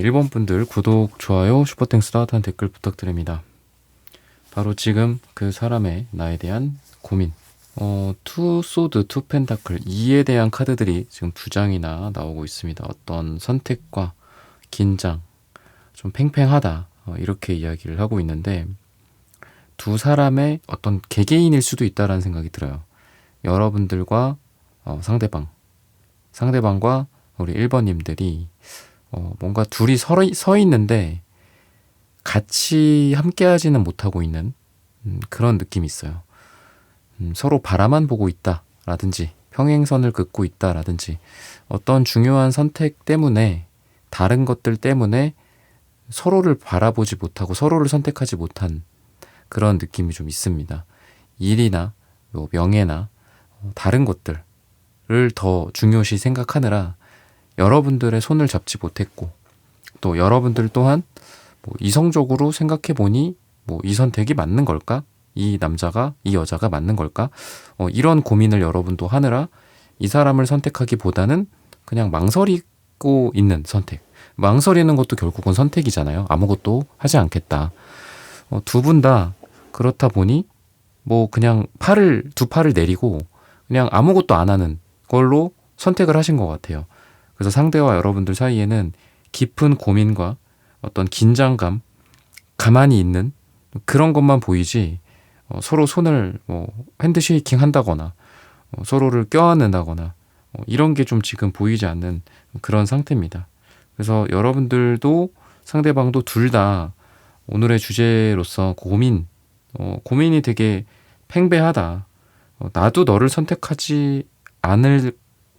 1번 분들 구독, 좋아요, 슈퍼땡스 따뜻한 댓글 부탁드립니다. 바로 지금 그 사람의 나에 대한 고민. 투 소드, 투 펜타클 2에 대한 카드들이 지금 두 장이나 나오고 있습니다. 어떤 선택과 긴장, 좀 팽팽하다, 이렇게 이야기를 하고 있는데 두 사람의 어떤 개개인일 수도 있다라는 생각이 들어요. 여러분들과 상대방과 우리 1번님들이 뭔가 둘이 서 있는데 같이 함께 하지는 못하고 있는 그런 느낌이 있어요. 서로 바라만 보고 있다라든지 평행선을 긋고 있다라든지 어떤 중요한 선택 때문에 다른 것들 때문에 서로를 바라보지 못하고 서로를 선택하지 못한 그런 느낌이 좀 있습니다. 일이나 뭐 명예나 다른 것들을 더 중요시 생각하느라 여러분들의 손을 잡지 못했고 또 여러분들 또한 뭐 이성적으로 생각해 보니 뭐 이 선택이 맞는 걸까? 이 남자가 이 여자가 맞는 걸까? 이런 고민을 여러분도 하느라 이 사람을 선택하기보다는 그냥 망설이고 있는 선택. 망설이는 것도 결국은 선택이잖아요. 아무것도 하지 않겠다. 두 분 다 그렇다 보니 뭐 그냥 두 팔을 내리고 그냥 아무것도 안 하는 걸로 선택을 하신 것 같아요. 그래서 상대와 여러분들 사이에는 깊은 고민과 어떤 긴장감, 가만히 있는 그런 것만 보이지 서로 손을 핸드쉐이킹 한다거나 서로를 껴안는다거나 이런 게 좀 지금 보이지 않는 그런 상태입니다. 그래서 여러분들도 상대방도 둘 다 오늘의 주제로서 고민이 되게 팽배하다. 나도 너를 선택하지 않을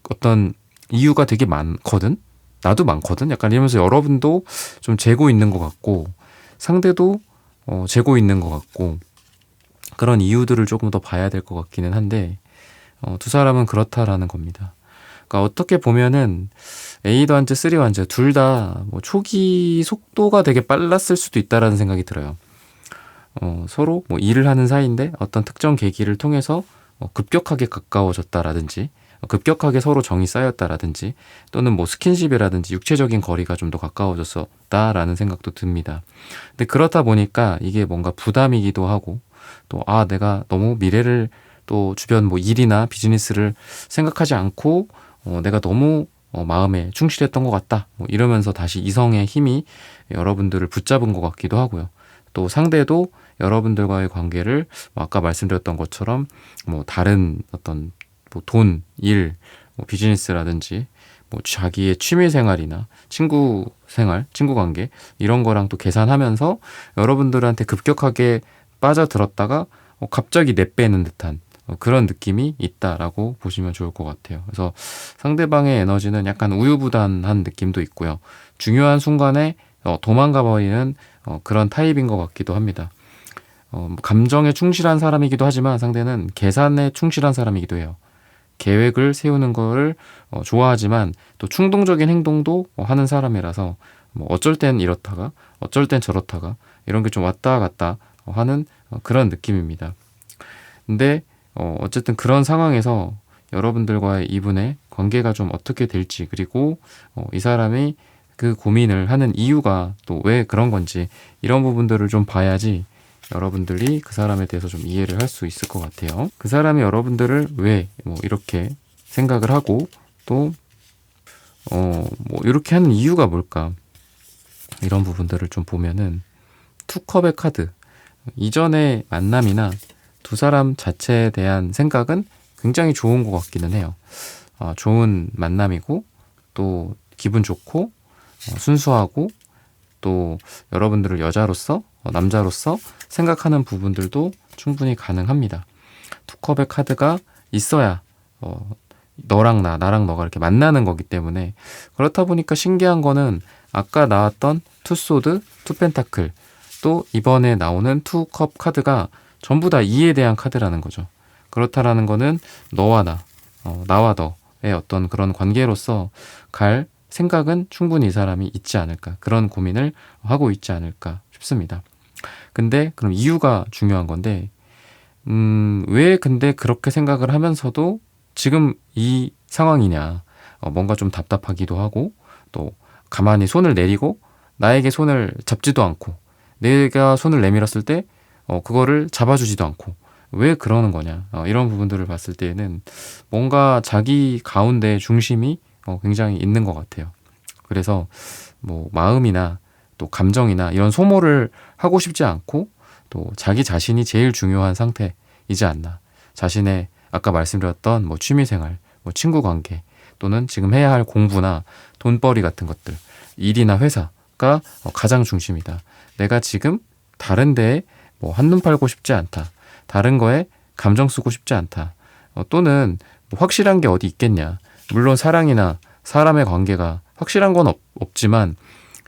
어떤 이유가 되게 많거든? 나도 많거든? 약간 이러면서 여러분도 좀 재고 있는 것 같고 상대도 재고 있는 것 같고 그런 이유들을 조금 더 봐야 될 것 같기는 한데 두 사람은 그렇다라는 겁니다. 그러니까 어떻게 보면은 A도 한제, 3도 한제 둘 다 뭐 초기 속도가 되게 빨랐을 수도 있다라는 생각이 들어요. 서로 뭐 일을 하는 사이인데 어떤 특정 계기를 통해서 급격하게 가까워졌다라든지 급격하게 서로 정이 쌓였다라든지 또는 뭐 스킨십이라든지 육체적인 거리가 좀 더 가까워졌었다라는 생각도 듭니다. 근데 그렇다 보니까 이게 뭔가 부담이기도 하고 또 내가 너무 미래를 또 주변 뭐 일이나 비즈니스를 생각하지 않고 내가 너무 마음에 충실했던 것 같다. 뭐 이러면서 다시 이성의 힘이 여러분들을 붙잡은 것 같기도 하고요. 또 상대도 여러분들과의 관계를 아까 말씀드렸던 것처럼 뭐 다른 어떤 뭐 돈, 일, 뭐 비즈니스라든지 뭐 자기의 취미 생활이나 친구 생활, 친구 관계 이런 거랑 또 계산하면서 여러분들한테 급격하게 빠져들었다가 갑자기 내빼는 듯한 그런 느낌이 있다라고 보시면 좋을 것 같아요. 그래서 상대방의 에너지는 약간 우유부단한 느낌도 있고요. 중요한 순간에 도망가 버리는 그런 타입인 것 같기도 합니다. 감정에 충실한 사람이기도 하지만 상대는 계산에 충실한 사람이기도 해요. 계획을 세우는 거를 좋아하지만 또 충동적인 행동도 하는 사람이라서 뭐 어쩔 땐 이렇다가 어쩔 땐 저렇다가 이런 게 좀 왔다 갔다 하는 그런 느낌입니다. 근데 어쨌든 그런 상황에서 여러분들과의 이분의 관계가 좀 어떻게 될지 그리고 이 사람이 그 고민을 하는 이유가 또 왜 그런 건지 이런 부분들을 좀 봐야지 여러분들이 그 사람에 대해서 좀 이해를 할 수 있을 것 같아요. 그 사람이 여러분들을 왜 뭐 이렇게 생각을 하고 또 뭐 이렇게 하는 이유가 뭘까 이런 부분들을 좀 보면은 투컵의 카드 이전의 만남이나 두 사람 자체에 대한 생각은 굉장히 좋은 것 같기는 해요. 좋은 만남이고 또 기분 좋고 순수하고 또 여러분들을 여자로서 남자로서 생각하는 부분들도 충분히 가능합니다. 투컵의 카드가 있어야 너랑 나랑 너가 이렇게 만나는 거기 때문에 그렇다 보니까 신기한 거는 아까 나왔던 투소드, 투펜타클 또 이번에 나오는 투컵 카드가 전부 다 이에 대한 카드라는 거죠. 그렇다라는 거는 너와 나와 너의 어떤 그런 관계로서 갈 생각은 충분히 이 사람이 있지 않을까 그런 고민을 하고 있지 않을까 싶습니다. 근데 그럼 이유가 중요한 건데 왜 근데 그렇게 생각을 하면서도 지금 이 상황이냐 뭔가 좀 답답하기도 하고 또 가만히 손을 내리고 나에게 손을 잡지도 않고 내가 손을 내밀었을 때 그거를 잡아주지도 않고 왜 그러는 거냐, 이런 부분들을 봤을 때에는 뭔가 자기 가운데 중심이 굉장히 있는 것 같아요. 그래서 뭐 마음이나 또 감정이나 이런 소모를 하고 싶지 않고 또 자기 자신이 제일 중요한 상태이지 않나. 자신의 아까 말씀드렸던 뭐 취미생활, 뭐 친구 관계 또는 지금 해야 할 공부나 돈벌이 같은 것들, 일이나 회사가 가장 중심이다. 내가 지금 다른 데에 뭐 한눈 팔고 싶지 않다. 다른 거에 감정 쓰고 싶지 않다. 또는 뭐 확실한 게 어디 있겠냐. 물론 사랑이나 사람의 관계가 확실한 건 없지만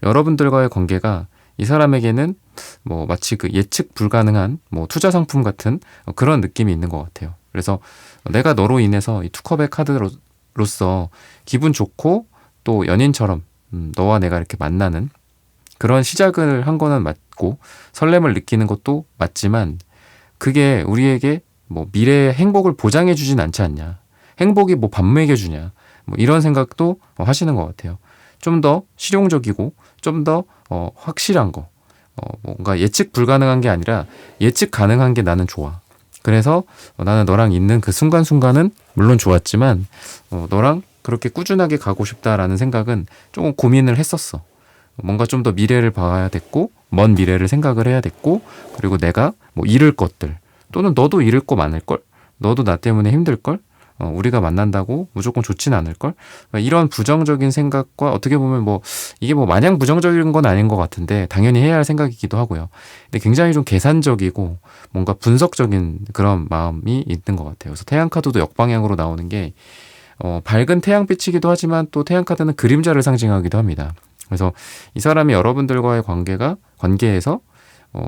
여러분들과의 관계가 이 사람에게는 뭐 마치 그 예측 불가능한 뭐 투자 상품 같은 그런 느낌이 있는 것 같아요. 그래서 내가 너로 인해서 이 투컵의 카드로서 기분 좋고 또 연인처럼 너와 내가 이렇게 만나는 그런 시작을 한 거는 맞고 설렘을 느끼는 것도 맞지만 그게 우리에게 뭐 미래의 행복을 보장해 주진 않지 않냐. 행복이 뭐 밥 먹여주냐. 뭐 이런 생각도 하시는 것 같아요. 좀 더 실용적이고 좀 더 확실한 거. 뭔가 예측 불가능한 게 아니라 예측 가능한 게 나는 좋아. 그래서 나는 너랑 있는 그 순간순간은 물론 좋았지만 너랑 그렇게 꾸준하게 가고 싶다라는 생각은 조금 고민을 했었어. 뭔가 좀 더 미래를 봐야 됐고 먼 미래를 생각을 해야 됐고 그리고 내가 뭐 잃을 것들 또는 너도 잃을 거 많을걸? 너도 나 때문에 힘들걸? 우리가 만난다고 무조건 좋진 않을걸? 이런 부정적인 생각과 어떻게 보면 뭐 이게 뭐 마냥 부정적인 건 아닌 것 같은데 당연히 해야 할 생각이기도 하고요. 근데 굉장히 좀 계산적이고 뭔가 분석적인 그런 마음이 있는 것 같아요. 그래서 태양카드도 역방향으로 나오는 게 밝은 태양빛이기도 하지만 또 태양카드는 그림자를 상징하기도 합니다. 그래서 이 사람이 여러분들과의 관계에서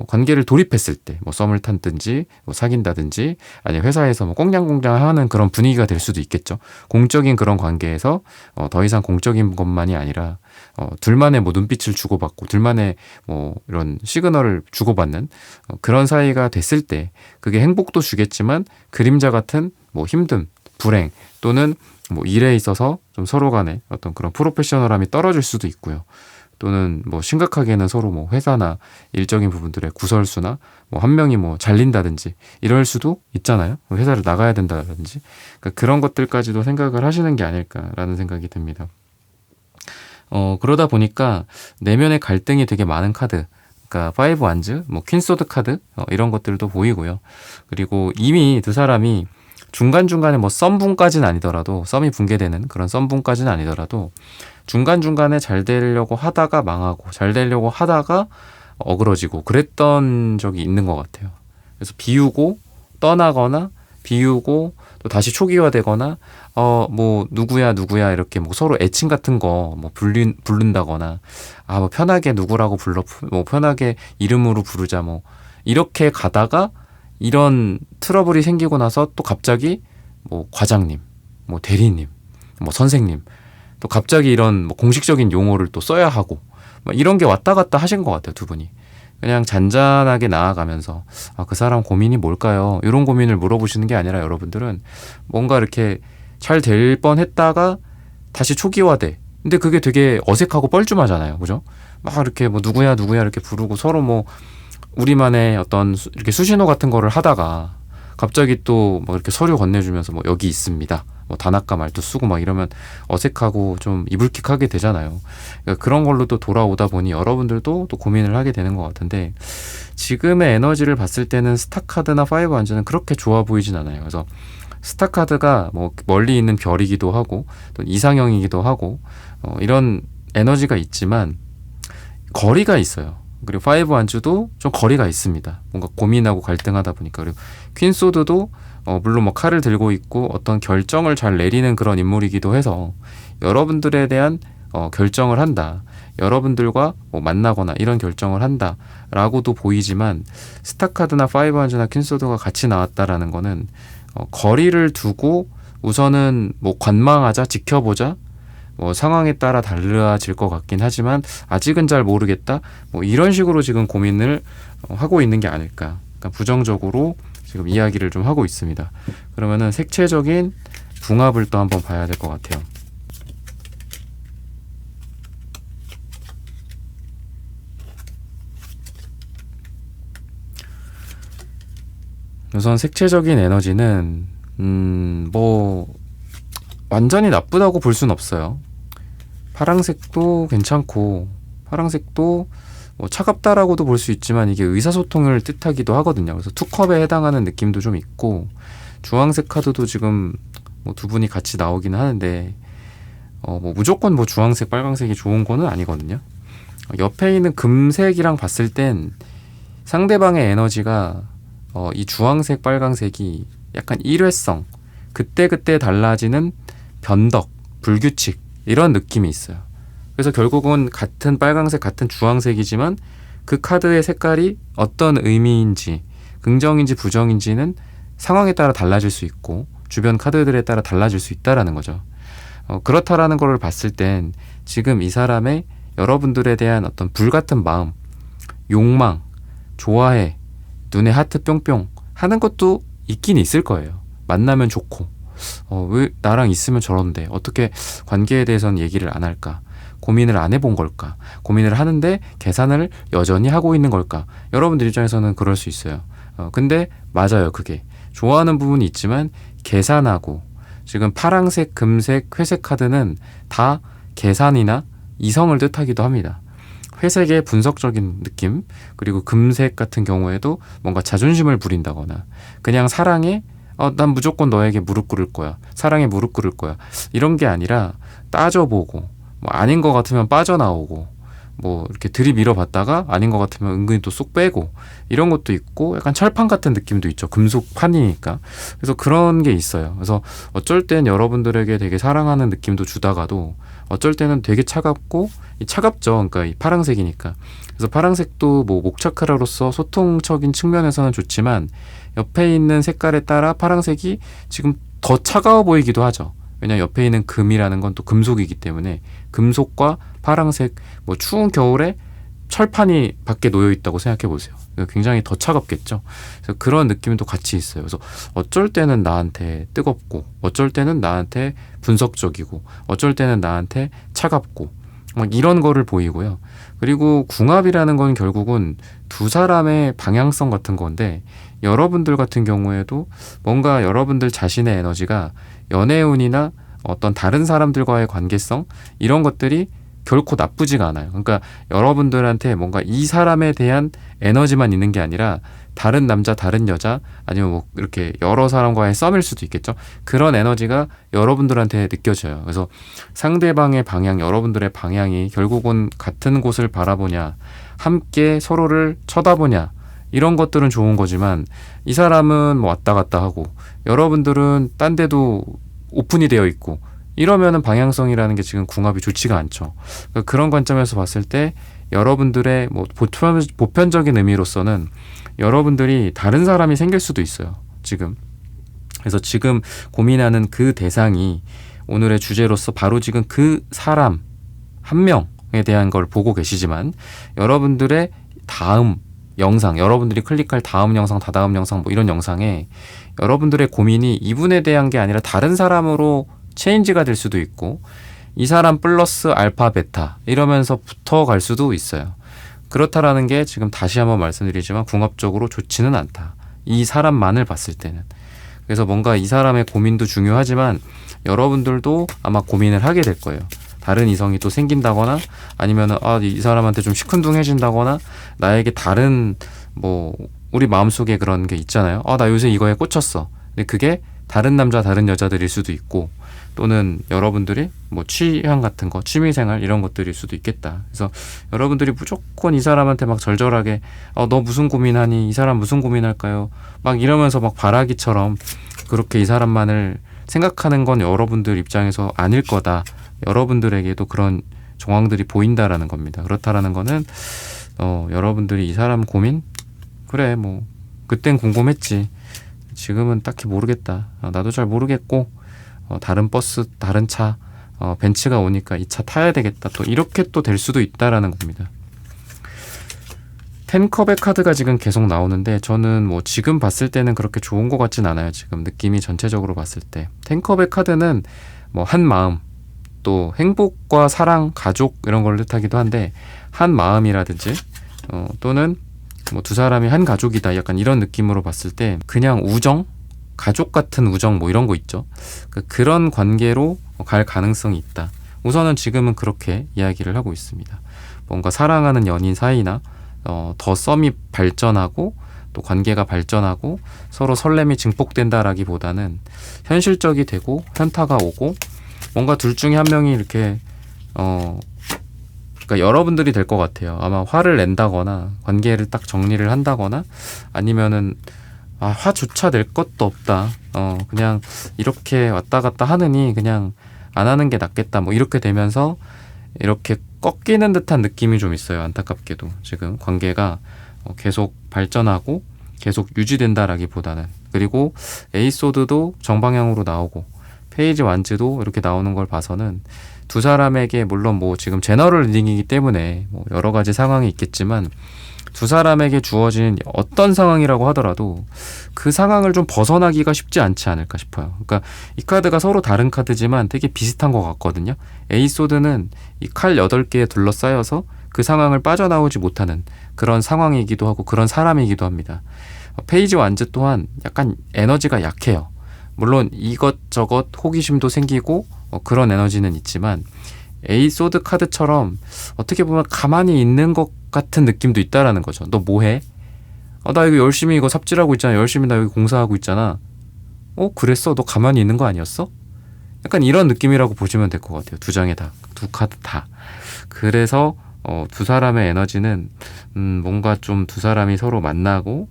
관계를 돌입했을 때, 뭐 썸을 탔든지, 뭐 사귄다든지, 아니면 회사에서 뭐 꽁냥꽁냥 하는 그런 분위기가 될 수도 있겠죠. 공적인 그런 관계에서 더 이상 공적인 것만이 아니라 둘만의 뭐 눈빛을 주고받고, 둘만의 뭐 이런 시그널을 주고받는 그런 사이가 됐을 때, 그게 행복도 주겠지만 그림자 같은 뭐 힘듦, 불행 또는 뭐 일에 있어서 좀 서로 간에 어떤 그런 프로페셔널함이 떨어질 수도 있고요. 또는 뭐 심각하게는 서로 뭐 회사나 일적인 부분들의 구설수나 뭐 한 명이 뭐 잘린다든지 이럴 수도 있잖아요. 회사를 나가야 된다든지. 그러니까 그런 것들까지도 생각을 하시는 게 아닐까라는 생각이 듭니다. 그러다 보니까 내면의 갈등이 되게 많은 카드. 그러니까 파이브 완즈, 뭐 퀸소드 카드 이런 것들도 보이고요. 그리고 이미 두 사람이 중간중간에 뭐 썸분까지는 아니더라도 썸이 붕괴되는 그런 썸분까지는 아니더라도 중간중간에 잘 되려고 하다가 망하고 잘 되려고 하다가 어그러지고 그랬던 적이 있는 것 같아요. 그래서 비우고 떠나거나 비우고 또 다시 초기화되거나 뭐 누구야 이렇게 뭐 서로 애칭 같은 거 뭐 부른다거나 뭐 편하게 누구라고 불러 뭐 편하게 이름으로 부르자 뭐 이렇게 가다가 이런 트러블이 생기고 나서 또 갑자기 뭐 과장님, 뭐 대리님, 뭐 선생님, 또 갑자기 이런 뭐 공식적인 용어를 또 써야 하고 이런 게 왔다 갔다 하신 것 같아요, 두 분이. 그냥 잔잔하게 나아가면서 그 사람 고민이 뭘까요? 이런 고민을 물어보시는 게 아니라 여러분들은 뭔가 이렇게 잘 될 뻔했다가 다시 초기화돼. 근데 그게 되게 어색하고 뻘쭘하잖아요, 그죠? 막 이렇게 뭐 누구야 이렇게 부르고 서로 뭐 우리만의 어떤 이렇게 수신호 같은 거를 하다가 갑자기 또 뭐 이렇게 서류 건네주면서 뭐 여기 있습니다. 뭐 단아까 말도 쓰고 막 이러면 어색하고 좀 이불킥하게 되잖아요. 그러니까 그런 걸로 또 돌아오다 보니 여러분들도 또 고민을 하게 되는 것 같은데 지금의 에너지를 봤을 때는 스타카드나 파이브 완즈는 그렇게 좋아 보이진 않아요. 그래서 스타카드가 뭐 멀리 있는 별이기도 하고 또 이상형이기도 하고 이런 에너지가 있지만 거리가 있어요. 그리고 파이브 완즈도 좀 거리가 있습니다. 뭔가 고민하고 갈등하다 보니까. 그리고 퀸소드도 물론 뭐 칼을 들고 있고 어떤 결정을 잘 내리는 그런 인물이기도 해서 여러분들에 대한 결정을 한다. 여러분들과 뭐 만나거나 이런 결정을 한다. 라고도 보이지만 스타카드나 파이브 완즈나 퀸소드가 같이 나왔다라는 거는 거리를 두고 우선은 뭐 관망하자, 지켜보자. 뭐 상황에 따라 달라질 것 같긴 하지만 아직은 잘 모르겠다. 뭐 이런 식으로 지금 고민을 하고 있는 게 아닐까. 그러니까 부정적으로 지금 이야기를 좀 하고 있습니다. 그러면은 색채적인 궁합을 또 한번 봐야 될 것 같아요. 우선 색채적인 에너지는 뭐 완전히 나쁘다고 볼 순 없어요. 파랑색도 괜찮고 파랑색도 뭐 차갑다라고도 볼 수 있지만 이게 의사소통을 뜻하기도 하거든요. 그래서 투컵에 해당하는 느낌도 좀 있고 주황색 카드도 지금 뭐 두 분이 같이 나오기는 하는데 뭐 무조건 뭐 주황색, 빨강색이 좋은 거는 아니거든요. 옆에 있는 금색이랑 봤을 땐 상대방의 에너지가 이 주황색, 빨강색이 약간 일회성, 그때그때 달라지는 변덕, 불규칙 이런 느낌이 있어요. 그래서 결국은 같은 빨강색, 같은 주황색이지만 그 카드의 색깔이 어떤 의미인지, 긍정인지 부정인지는 상황에 따라 달라질 수 있고 주변 카드들에 따라 달라질 수 있다라는 거죠. 그렇다라는 걸 봤을 땐 지금 이 사람의 여러분들에 대한 어떤 불같은 마음, 욕망, 좋아해, 눈에 하트 뿅뿅 하는 것도 있긴 있을 거예요. 만나면 좋고 왜 나랑 있으면 저런데 어떻게 관계에 대해서는 얘기를 안 할까? 고민을 안 해본 걸까? 고민을 하는데 계산을 여전히 하고 있는 걸까? 여러분들 입장에서는 그럴 수 있어요. 근데 맞아요. 그게 좋아하는 부분이 있지만 계산하고 지금 파랑색, 금색, 회색 카드는 다 계산이나 이성을 뜻하기도 합니다. 회색의 분석적인 느낌, 그리고 금색 같은 경우에도 뭔가 자존심을 부린다거나 그냥 사랑에 난 무조건 너에게 무릎 꿇을 거야. 사랑에 무릎 꿇을 거야. 이런 게 아니라 따져보고 뭐 아닌 것 같으면 빠져나오고 뭐 이렇게 들이밀어 봤다가 아닌 것 같으면 은근히 또 쏙 빼고 이런 것도 있고 약간 철판 같은 느낌도 있죠. 금속판이니까. 그래서 그런 게 있어요. 그래서 어쩔 땐 여러분들에게 되게 사랑하는 느낌도 주다가도 어쩔 때는 되게 차갑고 차갑죠. 그러니까 이 파랑색이니까. 그래서 파랑색도 뭐 목차크라로서 소통적인 측면에서는 좋지만 옆에 있는 색깔에 따라 파랑색이 지금 더 차가워 보이기도 하죠. 왜냐면 옆에 있는 금이라는 건 또 금속이기 때문에 금속과 파랑색, 뭐 추운 겨울에 철판이 밖에 놓여 있다고 생각해 보세요. 굉장히 더 차갑겠죠. 그래서 그런 느낌도 같이 있어요. 그래서 어쩔 때는 나한테 뜨겁고, 어쩔 때는 나한테 분석적이고, 어쩔 때는 나한테 차갑고, 막 이런 거를 보이고요. 그리고 궁합이라는 건 결국은 두 사람의 방향성 같은 건데, 여러분들 같은 경우에도 뭔가 여러분들 자신의 에너지가 연애운이나 어떤 다른 사람들과의 관계성 이런 것들이 결코 나쁘지가 않아요. 그러니까 여러분들한테 뭔가 이 사람에 대한 에너지만 있는 게 아니라 다른 남자, 다른 여자 아니면 뭐 이렇게 여러 사람과의 썸일 수도 있겠죠. 그런 에너지가 여러분들한테 느껴져요. 그래서 상대방의 방향, 여러분들의 방향이 결국은 같은 곳을 바라보냐, 함께 서로를 쳐다보냐 이런 것들은 좋은 거지만 이 사람은 뭐 왔다 갔다 하고 여러분들은 딴 데도 오픈이 되어 있고 이러면은 방향성이라는 게 지금 궁합이 좋지가 않죠. 그러니까 그런 관점에서 봤을 때 여러분들의 뭐 보편적인 의미로서는 여러분들이 다른 사람이 생길 수도 있어요. 지금. 그래서 지금 고민하는 그 대상이 오늘의 주제로서 바로 지금 그 사람 한 명에 대한 걸 보고 계시지만 여러분들의 다음 영상, 여러분들이 클릭할 다음 영상, 다다음 영상 뭐 이런 영상에 여러분들의 고민이 이분에 대한 게 아니라 다른 사람으로 체인지가 될 수도 있고 이 사람 플러스 알파 베타 이러면서 붙어갈 수도 있어요. 그렇다라는 게 지금 다시 한번 말씀드리지만 궁합적으로 좋지는 않다. 이 사람만을 봤을 때는. 그래서 뭔가 이 사람의 고민도 중요하지만 여러분들도 아마 고민을 하게 될 거예요. 다른 이성이 또 생긴다거나 아니면은 이 사람한테 좀 시큰둥해진다거나 나에게 다른 뭐 우리 마음속에 그런 게 있잖아요. 나 요새 이거에 꽂혔어. 근데 그게 다른 남자 다른 여자들일 수도 있고 또는 여러분들이 뭐 취향 같은 거 취미생활 이런 것들일 수도 있겠다. 그래서 여러분들이 무조건 이 사람한테 막 절절하게 너 무슨 고민하니? 이 사람 무슨 고민할까요? 막 이러면서 막 바라기처럼 그렇게 이 사람만을 생각하는 건 여러분들 입장에서 아닐 거다. 여러분들에게도 그런 정황들이 보인다라는 겁니다. 그렇다라는 거는 여러분들이 이 사람 고민? 그래 뭐 그땐 궁금했지. 지금은 딱히 모르겠다. 나도 잘 모르겠고 다른 버스, 다른 차, 벤츠가 오니까 이 차 타야 되겠다. 또 이렇게 또 될 수도 있다라는 겁니다. 텐컵의 카드가 지금 계속 나오는데 저는 뭐 지금 봤을 때는 그렇게 좋은 것 같진 않아요. 지금 느낌이 전체적으로 봤을 때. 텐컵의 카드는 뭐 한 마음, 또 행복과 사랑, 가족 이런 걸 뜻하기도 한데 한 마음이라든지 또는 뭐 두 사람이 한 가족이다 약간 이런 느낌으로 봤을 때 그냥 우정? 가족 같은 우정 뭐 이런 거 있죠. 그런 관계로 갈 가능성이 있다. 우선은 지금은 그렇게 이야기를 하고 있습니다. 뭔가 사랑하는 연인 사이나 더 썸이 발전하고 또 관계가 발전하고 서로 설렘이 증폭된다라기보다는 현실적이 되고 현타가 오고 뭔가 둘 중에 한 명이 이렇게 그러니까 여러분들이 될 것 같아요. 아마 화를 낸다거나 관계를 딱 정리를 한다거나 아니면은 화조차 낼 것도 없다. 그냥 이렇게 왔다 갔다 하느니 그냥 안 하는 게 낫겠다. 뭐 이렇게 되면서 이렇게 꺾이는 듯한 느낌이 좀 있어요. 안타깝게도 지금 관계가 계속 발전하고 계속 유지된다라기보다는. 그리고 에이소드도 정방향으로 나오고 페이지 완즈도 이렇게 나오는 걸 봐서는 두 사람에게 물론 뭐 지금 제너럴 리딩이기 때문에 뭐 여러 가지 상황이 있겠지만 두 사람에게 주어진 어떤 상황이라고 하더라도 그 상황을 좀 벗어나기가 쉽지 않지 않을까 싶어요. 그러니까 이 카드가 서로 다른 카드지만 되게 비슷한 것 같거든요. 에이소드는 이 칼 8개에 둘러싸여서 그 상황을 빠져나오지 못하는 그런 상황이기도 하고 그런 사람이기도 합니다. 페이지 완즈 또한 약간 에너지가 약해요. 물론 이것저것 호기심도 생기고 그런 에너지는 있지만 에이소드 카드처럼 어떻게 보면 가만히 있는 것 같은 느낌도 있다라는 거죠. 너 뭐해? 나 이거 열심히 이거 삽질하고 있잖아. 열심히 나 여기 공사하고 있잖아. 그랬어? 너 가만히 있는 거 아니었어? 약간 이런 느낌이라고 보시면 될 것 같아요. 두 장에 다, 두 카드 다. 그래서 두 사람의 에너지는 뭔가 좀 두 사람이 서로 만나고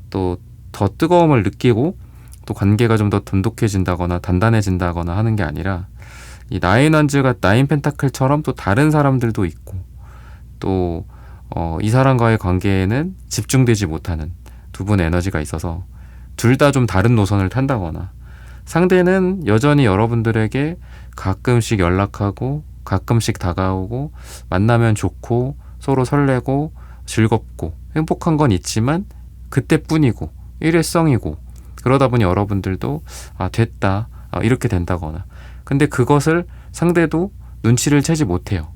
또 더 뜨거움을 느끼고 또 관계가 좀 더 돈독해진다거나 단단해진다거나 하는 게 아니라 이 나인 원즈가 나인 펜타클처럼 또 다른 사람들도 있고 또 이 사람과의 관계에는 집중되지 못하는 두 분의 에너지가 있어서 둘 다 좀 다른 노선을 탄다거나 상대는 여전히 여러분들에게 가끔씩 연락하고 가끔씩 다가오고 만나면 좋고 서로 설레고 즐겁고 행복한 건 있지만 그때뿐이고 일회성이고 그러다 보니 여러분들도 됐다 이렇게 된다거나 근데 그것을 상대도 눈치를 채지 못해요.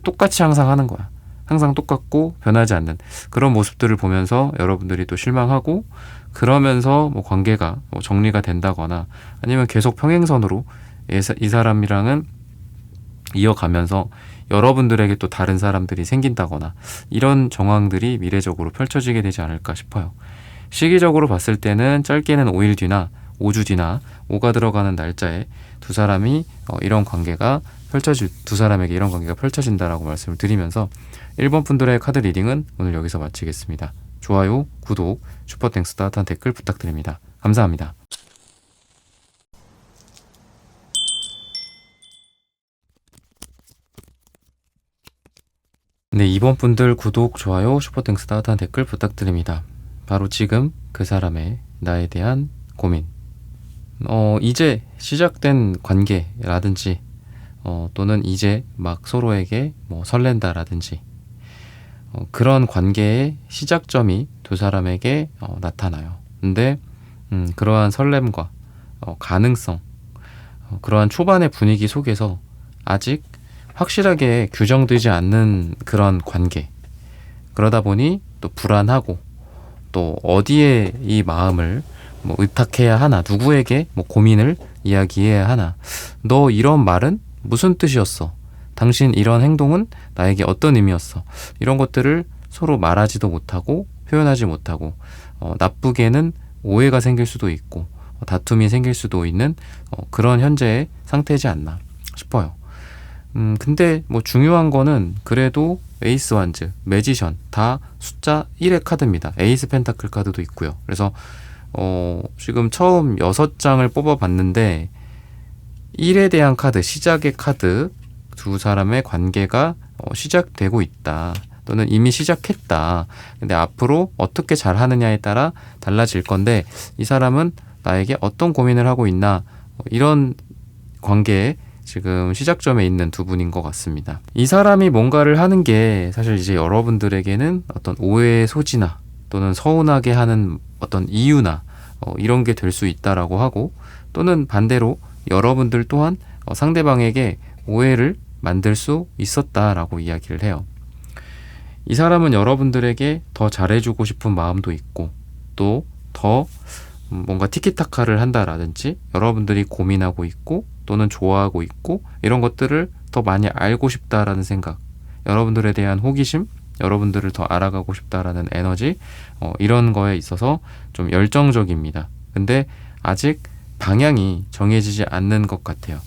똑같이 항상 하는 거야. 항상 똑같고 변하지 않는 그런 모습들을 보면서 여러분들이 또 실망하고 그러면서 뭐 관계가 정리가 된다거나 아니면 계속 평행선으로 이 사람이랑은 이어가면서 여러분들에게 또 다른 사람들이 생긴다거나 이런 정황들이 미래적으로 펼쳐지게 되지 않을까 싶어요. 시기적으로 봤을 때는 짧게는 5일 뒤나 5주 뒤나 5가 들어가는 날짜에 두 사람이 두 사람에게 이런 관계가 펼쳐진다라고 말씀을 드리면서 1번 분들의 카드 리딩은 오늘 여기서 마치겠습니다. 좋아요, 구독, 슈퍼땡스 따뜻한 댓글 부탁드립니다. 감사합니다. 네, 2번 분들 구독, 좋아요, 슈퍼땡스 따뜻한 댓글 부탁드립니다. 바로 지금 그 사람의 나에 대한 고민 이제 시작된 관계라든지 또는 이제 막 서로에게 뭐 설렌다라든지 그런 관계의 시작점이 두 사람에게 나타나요. 근데 그러한 설렘과 가능성 그러한 초반의 분위기 속에서 아직 확실하게 규정되지 않는 그런 관계 그러다 보니 또 불안하고 또 어디에 이 마음을 뭐 의탁해야 하나 누구에게 뭐 고민을 이야기해야 하나 너 이런 말은 무슨 뜻이었어? 당신 이런 행동은 나에게 어떤 의미였어? 이런 것들을 서로 말하지도 못하고 표현하지 못하고 나쁘게는 오해가 생길 수도 있고 다툼이 생길 수도 있는 그런 현재의 상태지 않나 싶어요. 근데 뭐 중요한 거는 그래도 에이스 완즈, 매지션 다 숫자 1의 카드입니다. 에이스 펜타클 카드도 있고요. 그래서 지금 처음 6장을 뽑아봤는데 1에 대한 카드, 시작의 카드 두 사람의 관계가 시작되고 있다. 또는 이미 시작했다. 근데 앞으로 어떻게 잘하느냐에 따라 달라질 건데 이 사람은 나에게 어떤 고민을 하고 있나 이런 관계에 지금 시작점에 있는 두 분인 것 같습니다. 이 사람이 뭔가를 하는 게 사실 이제 여러분들에게는 어떤 오해의 소지나 또는 서운하게 하는 어떤 이유나 이런 게 될 수 있다라고 하고 또는 반대로 여러분들 또한 상대방에게 오해를 만들 수 있었다라고 이야기를 해요. 이 사람은 여러분들에게 더 잘해주고 싶은 마음도 있고 또 더 뭔가 티키타카를 한다라든지 여러분들이 고민하고 있고 또는 좋아하고 있고 이런 것들을 더 많이 알고 싶다라는 생각, 여러분들에 대한 호기심, 여러분들을 더 알아가고 싶다라는 에너지, 이런 거에 있어서 좀 열정적입니다. 근데 아직 방향이 정해지지 않는 것 같아요.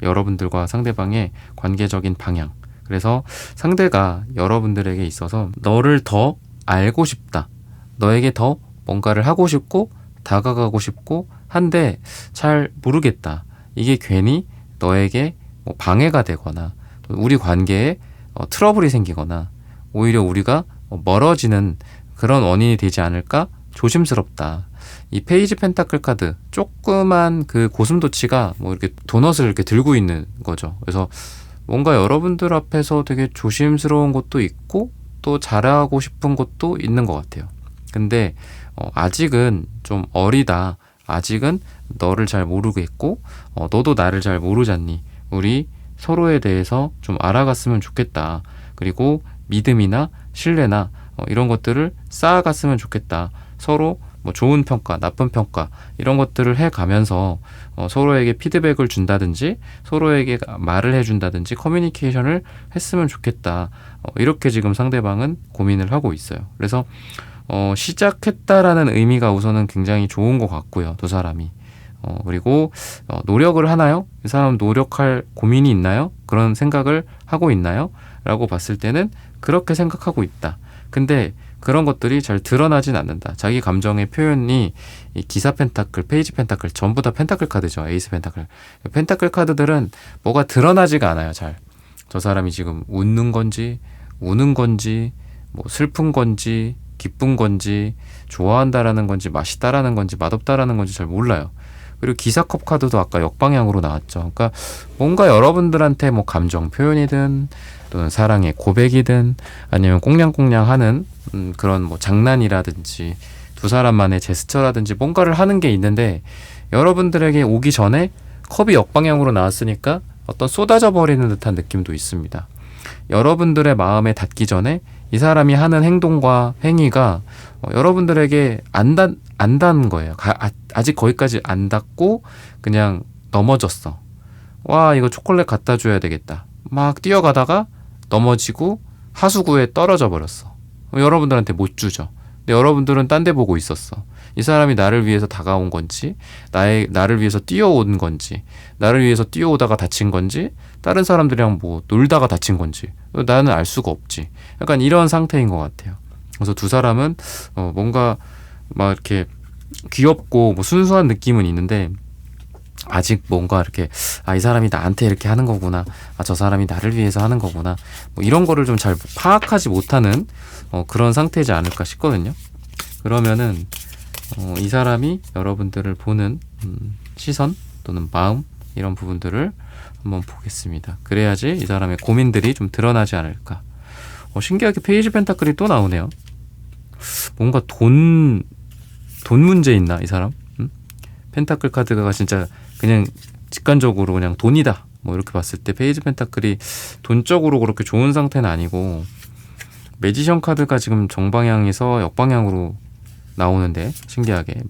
여러분들과 상대방의 관계적인 방향. 그래서 상대가 여러분들에게 있어서 너를 더 알고 싶다, 너에게 더 뭔가를 하고 싶고 다가가고 싶고 한데 잘 모르겠다. 이게 괜히 너에게 뭐 방해가 되거나 우리 관계에 트러블이 생기거나 오히려 우리가 멀어지는 그런 원인이 되지 않을까 조심스럽다. 이 페이지 펜타클 카드 조그만 그 고슴도치가 뭐 이렇게 도넛을 이렇게 들고 있는 거죠. 그래서 뭔가 여러분들 앞에서 되게 조심스러운 것도 있고 또 잘하고 싶은 것도 있는 것 같아요. 근데 아직은 좀 어리다. 아직은 너를 잘 모르겠고 너도 나를 잘 모르잖니. 우리 서로에 대해서 좀 알아갔으면 좋겠다. 그리고 믿음이나 신뢰나 이런 것들을 쌓아갔으면 좋겠다. 서로 뭐 좋은 평가, 나쁜 평가 이런 것들을 해가면서 서로에게 피드백을 준다든지 서로에게 말을 해준다든지 커뮤니케이션을 했으면 좋겠다. 이렇게 지금 상대방은 고민을 하고 있어요. 그래서 시작했다라는 의미가 우선은 굉장히 좋은 것 같고요. 두 사람이. 그리고 노력을 하나요? 이 사람 노력할 고민이 있나요? 그런 생각을 하고 있나요? 라고 봤을 때는 그렇게 생각하고 있다. 근데 그런 것들이 잘 드러나진 않는다. 자기 감정의 표현이 이 기사 펜타클, 페이지 펜타클 전부 다 펜타클 카드죠. 에이스 펜타클. 펜타클 카드들은 뭐가 드러나지가 않아요. 잘. 저 사람이 지금 웃는 건지 우는 건지 뭐 슬픈 건지 기쁜 건지 좋아한다라는 건지 맛있다라는 건지 맛없다라는 건지 잘 몰라요. 그리고 기사컵 카드도 아까 역방향으로 나왔죠. 그러니까 뭔가 여러분들한테 뭐 감정 표현이든 또는 사랑의 고백이든 아니면 꽁냥꽁냥 하는 그런 뭐 장난이라든지 두 사람만의 제스처라든지 뭔가를 하는 게 있는데 여러분들에게 오기 전에 컵이 역방향으로 나왔으니까 어떤 쏟아져 버리는 듯한 느낌도 있습니다. 여러분들의 마음에 닿기 전에 이 사람이 하는 행동과 행위가 여러분들에게 안 닿은 거예요. 아직 거기까지 안 닿고 그냥 넘어졌어. 와, 이거 초콜릿 갖다 줘야 되겠다. 막 뛰어가다가 넘어지고 하수구에 떨어져 버렸어. 여러분들한테 못 주죠. 근데 여러분들은 딴 데 보고 있었어. 이 사람이 나를 위해서 다가온 건지, 나를 위해서 뛰어온 건지, 나를 위해서 뛰어오다가 다친 건지, 다른 사람들이랑 뭐 놀다가 다친 건지, 나는 알 수가 없지. 약간 이런 상태인 것 같아요. 그래서 두 사람은 뭔가 막 이렇게 귀엽고 뭐 순수한 느낌은 있는데 아직 뭔가 이렇게 이 사람이 나한테 이렇게 하는 거구나, 저 사람이 나를 위해서 하는 거구나, 뭐 이런 거를 좀 잘 파악하지 못하는 그런 상태이지 않을까 싶거든요. 그러면은 이 사람이 여러분들을 보는 시선 또는 마음 이런 부분들을 한번 보겠습니다. 그래야지 이 사람의 고민들이 좀 드러나지 않을까. 신기하게 페이지 펜타클이 또 나오네요. 뭔가 돈 문제 있나 이 사람? 펜타클 카드가 진짜 그냥 직관적으로 그냥 돈이다 뭐 이렇게 봤을 때 페이지 펜타클이 돈적으로 그렇게 좋은 상태는 아니고 매지션 카드가 지금 정방향에서 역방향으로 나오는데 신기하게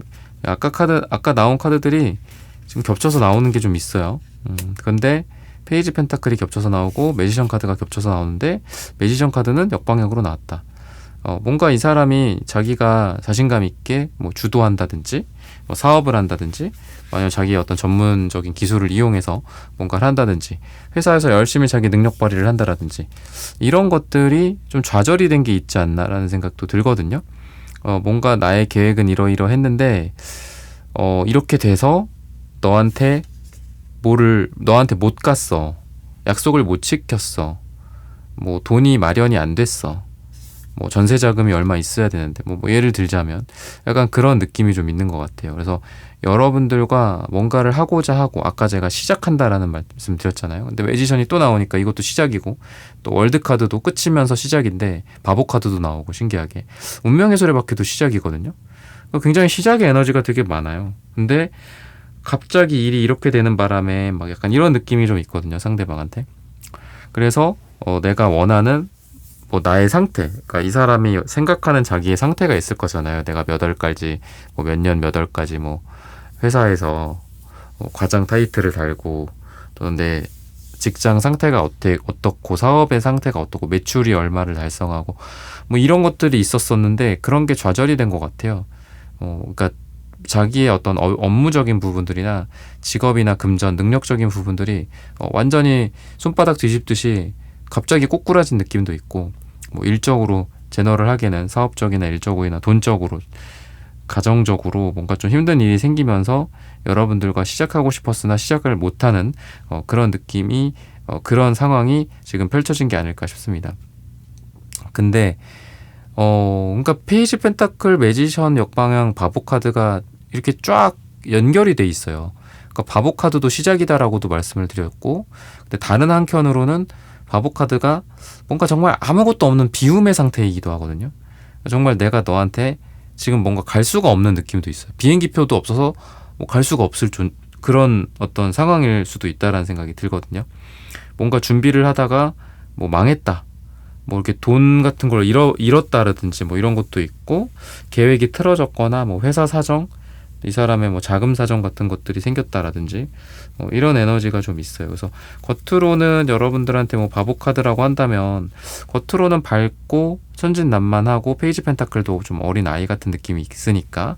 아까 나온 카드들이 지금 겹쳐서 나오는 게 좀 있어요. 근데 페이지 펜타클이 겹쳐서 나오고 매지션 카드가 겹쳐서 나오는데 매지션 카드는 역방향으로 나왔다. 뭔가 이 사람이 자기가 자신감 있게 뭐 주도한다든지 뭐 사업을 한다든지 만약 자기의 어떤 전문적인 기술을 이용해서 뭔가를 한다든지 회사에서 열심히 자기 능력 발휘를 한다라든지 이런 것들이 좀 좌절이 된 게 있지 않나라는 생각도 들거든요. 뭔가 나의 계획은 이러이러했는데 이렇게 돼서 너한테 못 갔어. 약속을 못 지켰어. 뭐 돈이 마련이 안 됐어. 뭐 전세 자금이 얼마 있어야 되는데 뭐 예를 들자면 약간 그런 느낌이 좀 있는 것 같아요. 그래서 여러분들과 뭔가를 하고자 하고 아까 제가 시작한다라는 말씀 드렸잖아요. 근데 매지션이 또 나오니까 이것도 시작이고 또 월드 카드도 끝이면서 시작인데 바보 카드도 나오고 신기하게 운명의 수레바퀴도 시작이거든요. 굉장히 시작의 에너지가 되게 많아요. 근데 갑자기 일이 이렇게 되는 바람에 막 약간 이런 느낌이 좀 있거든요. 상대방한테. 그래서 내가 원하는 뭐 나의 상태, 그러니까 이 사람이 생각하는 자기의 상태가 있을 거잖아요. 내가 몇 월까지, 뭐 몇 년 몇 월까지 뭐 회사에서 뭐 과장 타이틀을 달고, 또는 내 직장 상태가 어떻고, 사업의 상태가 어떻고, 매출이 얼마를 달성하고, 뭐 이런 것들이 있었었는데 그런 게 좌절이 된 것 같아요. 그러니까 자기의 어떤 업무적인 부분들이나 직업이나 금전, 능력적인 부분들이 완전히 손바닥 뒤집듯이 갑자기 꼬꾸라진 느낌도 있고, 뭐 일적으로 제너럴하게는 사업적이나 일적이나 돈적으로, 가정적으로 뭔가 좀 힘든 일이 생기면서 여러분들과 시작하고 싶었으나 시작을 못하는 그런 느낌이, 그런 상황이 지금 펼쳐진 게 아닐까 싶습니다. 근데 그러니까 페이지 펜타클, 매지션, 역방향, 바보 카드가 이렇게 쫙 연결이 돼 있어요. 그러니까 바보 카드도 시작이다라고도 말씀을 드렸고, 근데 다른 한켠으로는 바보 카드가 뭔가 정말 아무것도 없는 비움의 상태이기도 하거든요. 정말 내가 너한테 지금 뭔가 갈 수가 없는 느낌도 있어요. 비행기표도 없어서 뭐 갈 수가 없을 그런 어떤 상황일 수도 있다라는 생각이 들거든요. 뭔가 준비를 하다가 뭐 망했다, 뭐 이렇게 돈 같은 걸 잃었다라든지 뭐 이런 것도 있고, 계획이 틀어졌거나 뭐 회사 사정, 이 사람의 뭐 자금 사정 같은 것들이 생겼다라든지 이런 에너지가 좀 있어요. 그래서 겉으로는 여러분들한테 뭐 바보 카드라고 한다면, 겉으로는 밝고 천진난만하고 페이지 펜타클도 좀 어린 아이 같은 느낌이 있으니까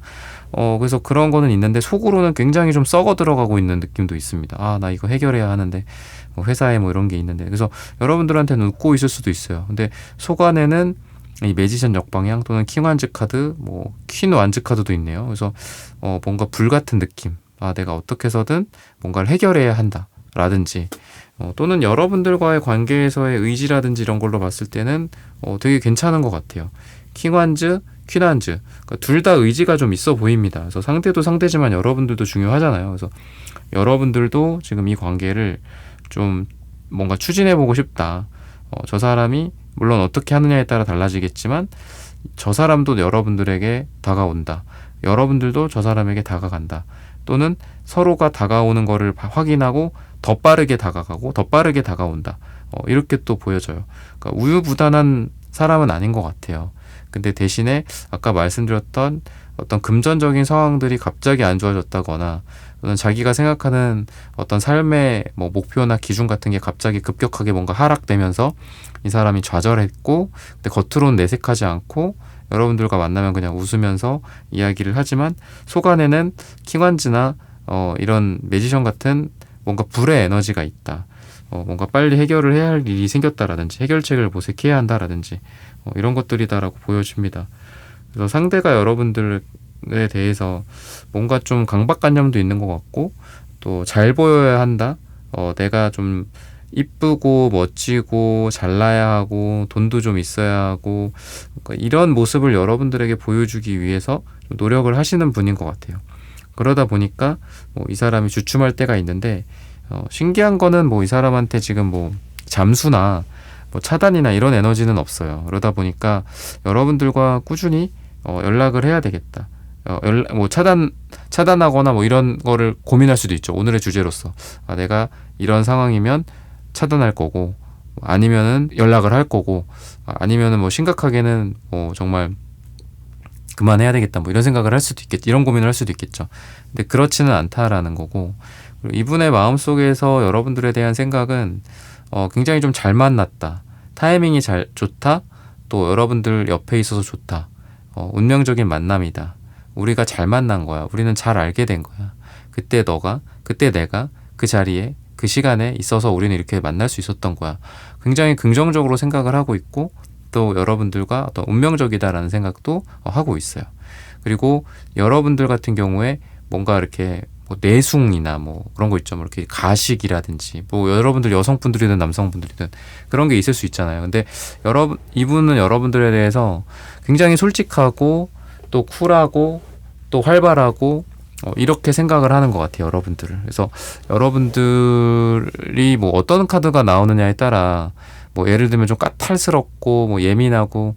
그래서 그런 거는 있는데, 속으로는 굉장히 좀 썩어 들어가고 있는 느낌도 있습니다. 아, 나 이거 해결해야 하는데, 회사에 뭐 이런 게 있는데. 그래서 여러분들한테는 웃고 있을 수도 있어요. 근데 속 안에는 이 매지션 역방향 또는 킹 완즈 카드, 뭐 퀸 완즈 카드도 있네요. 그래서 뭔가 불 같은 느낌, 아, 내가 어떻게 해서든 뭔가를 해결해야 한다 라든지, 또는 여러분들과의 관계에서의 의지라든지 이런 걸로 봤을 때는 되게 괜찮은 것 같아요. 킹 완즈, 퀸 완즈, 그러니까 둘 다 의지가 좀 있어 보입니다. 그래서 상대도 상대지만 여러분들도 중요하잖아요. 그래서 여러분들도 지금 이 관계를 좀 뭔가 추진해보고 싶다. 저 사람이 물론 어떻게 하느냐에 따라 달라지겠지만 저 사람도 여러분들에게 다가온다. 여러분들도 저 사람에게 다가간다. 또는 서로가 다가오는 거를 확인하고 더 빠르게 다가가고 더 빠르게 다가온다. 이렇게 또 보여져요. 그러니까 우유부단한 사람은 아닌 것 같아요. 근데 대신에 아까 말씀드렸던 어떤 금전적인 상황들이 갑자기 안 좋아졌다거나, 또는 자기가 생각하는 어떤 삶의 뭐 목표나 기준 같은 게 갑자기 급격하게 뭔가 하락되면서 이 사람이 좌절했고, 근데 겉으로는 내색하지 않고 여러분들과 만나면 그냥 웃으면서 이야기를 하지만 속 안에는 킹완즈나 이런 매지션 같은 뭔가 불의 에너지가 있다. 뭔가 빨리 해결을 해야 할 일이 생겼다라든지, 해결책을 모색해야 한다라든지, 이런 것들이다라고 보여집니다. 그래서 상대가 여러분들에 대해서 뭔가 좀 강박관념도 있는 것 같고, 또 잘 보여야 한다, 내가 좀 이쁘고 멋지고 잘나야 하고 돈도 좀 있어야 하고, 그러니까 이런 모습을 여러분들에게 보여주기 위해서 노력을 하시는 분인 것 같아요. 그러다 보니까 이 사람이 주춤할 때가 있는데, 신기한 거는 이 사람한테 지금 잠수나 차단이나 이런 에너지는 없어요. 그러다 보니까 여러분들과 꾸준히 연락을 해야 되겠다. 차단하거나 이런 거를 고민할 수도 있죠. 오늘의 주제로서. 내가 이런 상황이면 차단할 거고, 아니면은 연락을 할 거고, 아니면은 심각하게는 정말 그만해야 되겠다. 이런 생각을 할 수도 있겠죠. 이런 고민을 할 수도 있겠죠. 근데 그렇지는 않다라는 거고, 그리고 이분의 마음속에서 여러분들에 대한 생각은 굉장히 좀 잘 만났다. 타이밍이 좋다. 또 여러분들 옆에 있어서 좋다. 운명적인 만남이다. 우리가 잘 만난 거야. 우리는 잘 알게 된 거야. 그때 너가, 그때 내가 그 자리에, 그 시간에 있어서 우리는 이렇게 만날 수 있었던 거야. 굉장히 긍정적으로 생각을 하고 있고, 또 여러분들과 어떤 운명적이다라는 생각도 하고 있어요. 그리고 여러분들 같은 경우에 뭔가 이렇게 내숭이나 그런 거 있죠. 이렇게 가식이라든지, 여러분들 여성분들이든 남성분들이든 그런 게 있을 수 있잖아요. 근데 이분은 여러분들에 대해서 굉장히 솔직하고 또 쿨하고 또 활발하고 이렇게 생각을 하는 것 같아요, 여러분들을. 그래서 여러분들이 어떤 카드가 나오느냐에 따라 예를 들면 좀 까탈스럽고 예민하고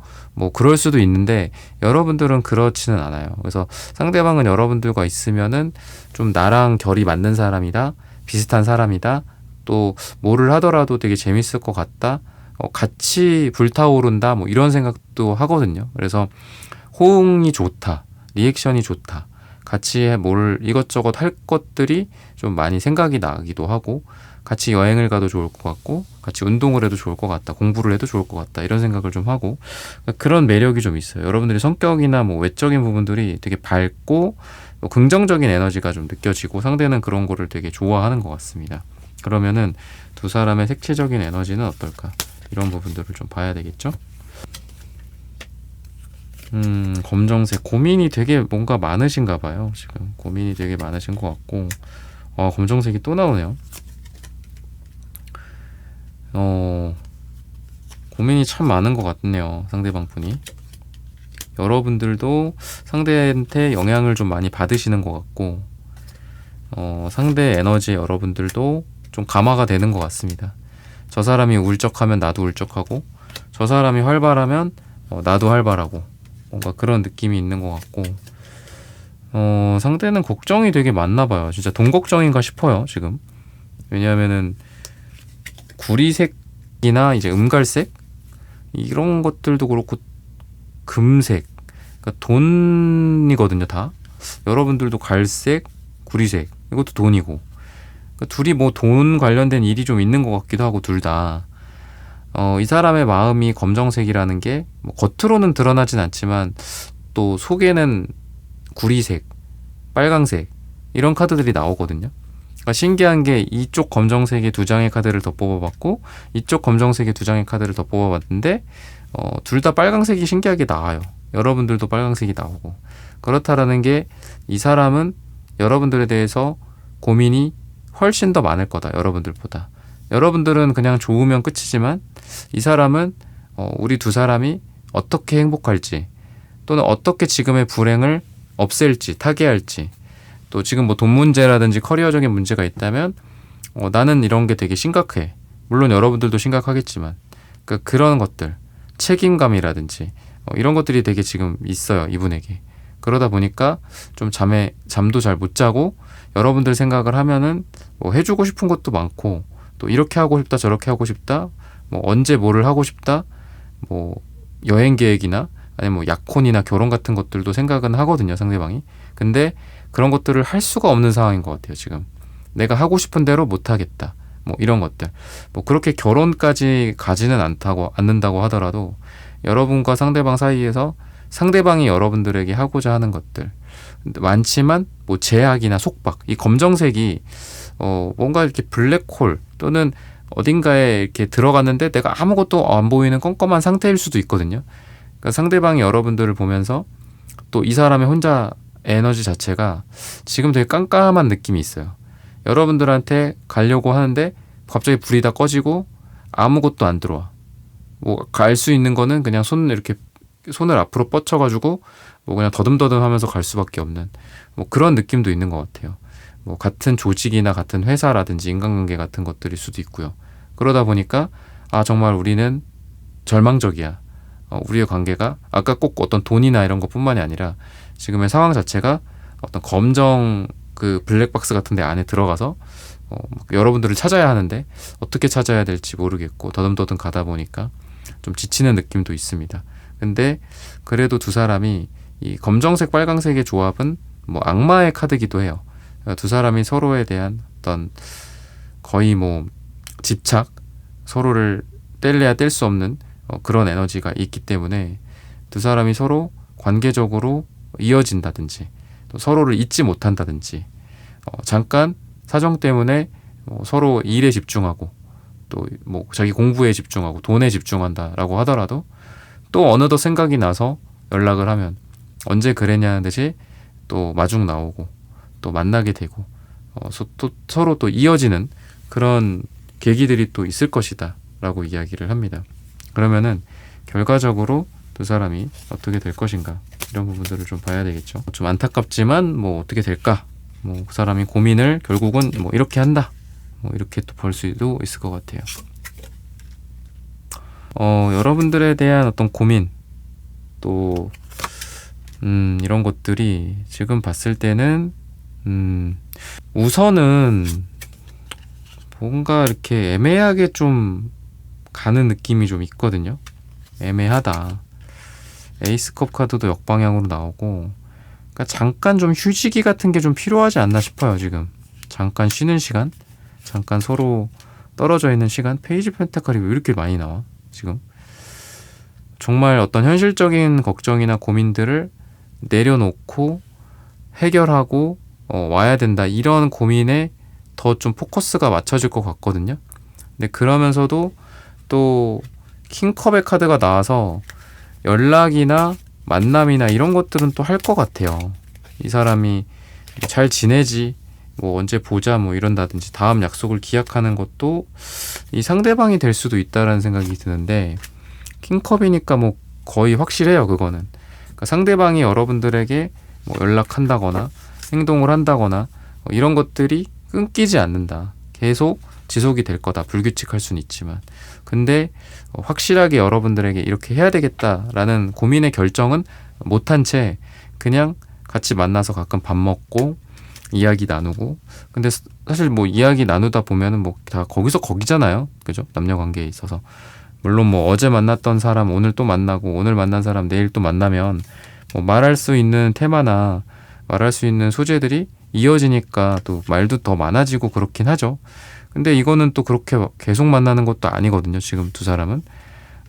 그럴 수도 있는데, 여러분들은 그렇지는 않아요. 그래서 상대방은 여러분들과 있으면은 좀 나랑 결이 맞는 사람이다, 비슷한 사람이다, 또 뭐를 하더라도 되게 재밌을 것 같다, 같이 불타오른다 뭐 이런 생각도 하거든요. 그래서 호응이 좋다, 리액션이 좋다, 같이 뭘 이것저것 할 것들이 좀 많이 생각이 나기도 하고, 같이 여행을 가도 좋을 것 같고, 같이 운동을 해도 좋을 것 같다, 공부를 해도 좋을 것 같다, 이런 생각을 좀 하고, 그런 매력이 좀 있어요. 여러분들이 성격이나 뭐 외적인 부분들이 되게 밝고 긍정적인 에너지가 좀 느껴지고, 상대는 그런 거를 되게 좋아하는 것 같습니다. 그러면은 두 사람의 색채적인 에너지는 어떨까? 이런 부분들을 좀 봐야 되겠죠? 검정색. 고민이 되게 뭔가 많으신가 봐요. 지금 고민이 되게 많으신 것 같고, 검정색이 또 나오네요. 고민이 참 많은 것 같네요. 상대방 분이. 여러분들도 상대한테 영향을 좀 많이 받으시는 것 같고, 상대 에너지에 여러분들도 좀 감화가 되는 것 같습니다. 저 사람이 울적하면 나도 울적하고, 저 사람이 활발하면 나도 활발하고, 뭔가 그런 느낌이 있는 것 같고, 상대는 걱정이 되게 많나 봐요. 진짜 돈 걱정인가 싶어요, 지금. 왜냐하면은 구리색이나 이제 음갈색 이런 것들도 그렇고, 금색, 그러니까 돈이거든요, 다. 여러분들도 갈색, 구리색, 이것도 돈이고, 그러니까 둘이 뭐 돈 관련된 일이 좀 있는 것 같기도 하고, 둘 다. 이 사람의 마음이 검정색이라는 게 뭐 겉으로는 드러나진 않지만 또 속에는 구리색, 빨강색 이런 카드들이 나오거든요. 그러니까 신기한 게, 이쪽 검정색의 두 장의 카드를 더 뽑아봤고, 이쪽 검정색의 두 장의 카드를 더 뽑아봤는데, 둘 다 빨강색이 신기하게 나와요. 여러분들도 빨강색이 나오고. 그렇다라는 게, 이 사람은 여러분들에 대해서 고민이 훨씬 더 많을 거다, 여러분들보다. 여러분들은 그냥 좋으면 끝이지만, 이 사람은 우리 두 사람이 어떻게 행복할지, 또는 어떻게 지금의 불행을 없앨지, 타개할지, 또 지금 뭐 돈 문제라든지 커리어적인 문제가 있다면, 나는 이런 게 되게 심각해. 물론 여러분들도 심각하겠지만, 그러니까 그런 것들, 책임감이라든지 이런 것들이 되게 지금 있어요, 이분에게. 그러다 보니까 좀 잠도 잘 못 자고, 여러분들 생각을 하면은 뭐 해주고 싶은 것도 많고, 또 이렇게 하고 싶다, 저렇게 하고 싶다, 뭐 언제 뭐를 하고 싶다, 뭐 여행 계획이나 아니면 뭐 약혼이나 결혼 같은 것들도 생각은 하거든요, 상대방이. 근데 그런 것들을 할 수가 없는 상황인 것 같아요, 지금. 내가 하고 싶은 대로 못 하겠다, 뭐 이런 것들. 뭐 그렇게 결혼까지 가지는 않는다고 하더라도, 여러분과 상대방 사이에서 상대방이 여러분들에게 하고자 하는 것들 많지만, 뭐 제약이나 속박, 이 검정색이 뭔가 이렇게 블랙홀 또는 어딘가에 이렇게 들어갔는데 내가 아무것도 안 보이는 껌껌한 상태일 수도 있거든요. 그러니까 상대방이 여러분들을 보면서 또 이 사람의 혼자 에너지 자체가 지금 되게 깜깜한 느낌이 있어요. 여러분들한테 가려고 하는데 갑자기 불이 다 꺼지고 아무것도 안 들어와. 뭐 갈 수 있는 거는 그냥 손을 앞으로 뻗쳐가지고 뭐 그냥 더듬더듬 하면서 갈 수밖에 없는 뭐 그런 느낌도 있는 것 같아요. 뭐 같은 조직이나 같은 회사라든지 인간관계 같은 것들일 수도 있고요. 그러다 보니까 정말 우리는 절망적이야. 우리의 관계가 아까 꼭 어떤 돈이나 이런 것뿐만이 아니라 지금의 상황 자체가 어떤 검정 그 블랙박스 같은 데 안에 들어가서 여러분들을 찾아야 하는데 어떻게 찾아야 될지 모르겠고 더듬더듬 가다 보니까 좀 지치는 느낌도 있습니다. 근데 그래도 두 사람이 이 검정색 빨강색의 조합은 뭐 악마의 카드기도 해요. 두 사람이 서로에 대한 어떤 거의 뭐 집착, 서로를 뗄래야 뗄 수 없는 그런 에너지가 있기 때문에 두 사람이 서로 관계적으로 이어진다든지 또 서로를 잊지 못한다든지 잠깐 사정 때문에 서로 일에 집중하고 또 뭐 자기 공부에 집중하고 돈에 집중한다라고 하더라도 또 어느덧 생각이 나서 연락을 하면 언제 그랬냐는 듯이 또 마중 나오고 또 만나게 되고 또 서로 또 이어지는 그런 계기들이 또 있을 것이다 라고 이야기를 합니다. 그러면은 결과적으로 두 사람이 어떻게 될 것인가 이런 부분들을 좀 봐야 되겠죠. 좀 안타깝지만 뭐 어떻게 될까, 뭐 그 사람이 고민을 결국은 뭐 이렇게 한다, 뭐 이렇게 또 볼 수도 있을 것 같아요. 여러분들에 대한 어떤 고민 또 이런 것들이 지금 봤을 때는 우선은 뭔가 이렇게 애매하게 좀 가는 느낌이 좀 있거든요. 애매하다. 에이스컵 카드도 역방향으로 나오고, 그러니까 잠깐 좀 휴지기 같은 게 좀 필요하지 않나 싶어요. 지금 잠깐 쉬는 시간, 잠깐 서로 떨어져 있는 시간. 페이지 펜타클이 왜 이렇게 많이 나와 지금? 정말 어떤 현실적인 걱정이나 고민들을 내려놓고 해결하고 와야 된다, 이런 고민에 더 좀 포커스가 맞춰질 것 같거든요. 근데 그러면서도 또 킹컵의 카드가 나와서 연락이나 만남이나 이런 것들은 또 할 것 같아요. 이 사람이 잘 지내지, 뭐 언제 보자 뭐 이런다든지 다음 약속을 기약하는 것도 이 상대방이 될 수도 있다라는 생각이 드는데, 킹컵이니까 뭐 거의 확실해요. 그거는 그러니까 상대방이 여러분들에게 뭐 연락한다거나 행동을 한다거나 이런 것들이 끊기지 않는다, 계속 지속이 될 거다. 불규칙할 수는 있지만, 근데 확실하게 여러분들에게 이렇게 해야 되겠다라는 고민의 결정은 못한 채 그냥 같이 만나서 가끔 밥 먹고 이야기 나누고, 근데 사실 뭐 이야기 나누다 보면은 뭐 다 거기서 거기잖아요. 그죠? 남녀 관계에 있어서. 물론 뭐 어제 만났던 사람 오늘 또 만나고, 오늘 만난 사람 내일 또 만나면 뭐 말할 수 있는 테마나 말할 수 있는 소재들이 이어지니까 또 말도 더 많아지고 그렇긴 하죠. 근데 이거는 또 그렇게 계속 만나는 것도 아니거든요. 지금 두 사람은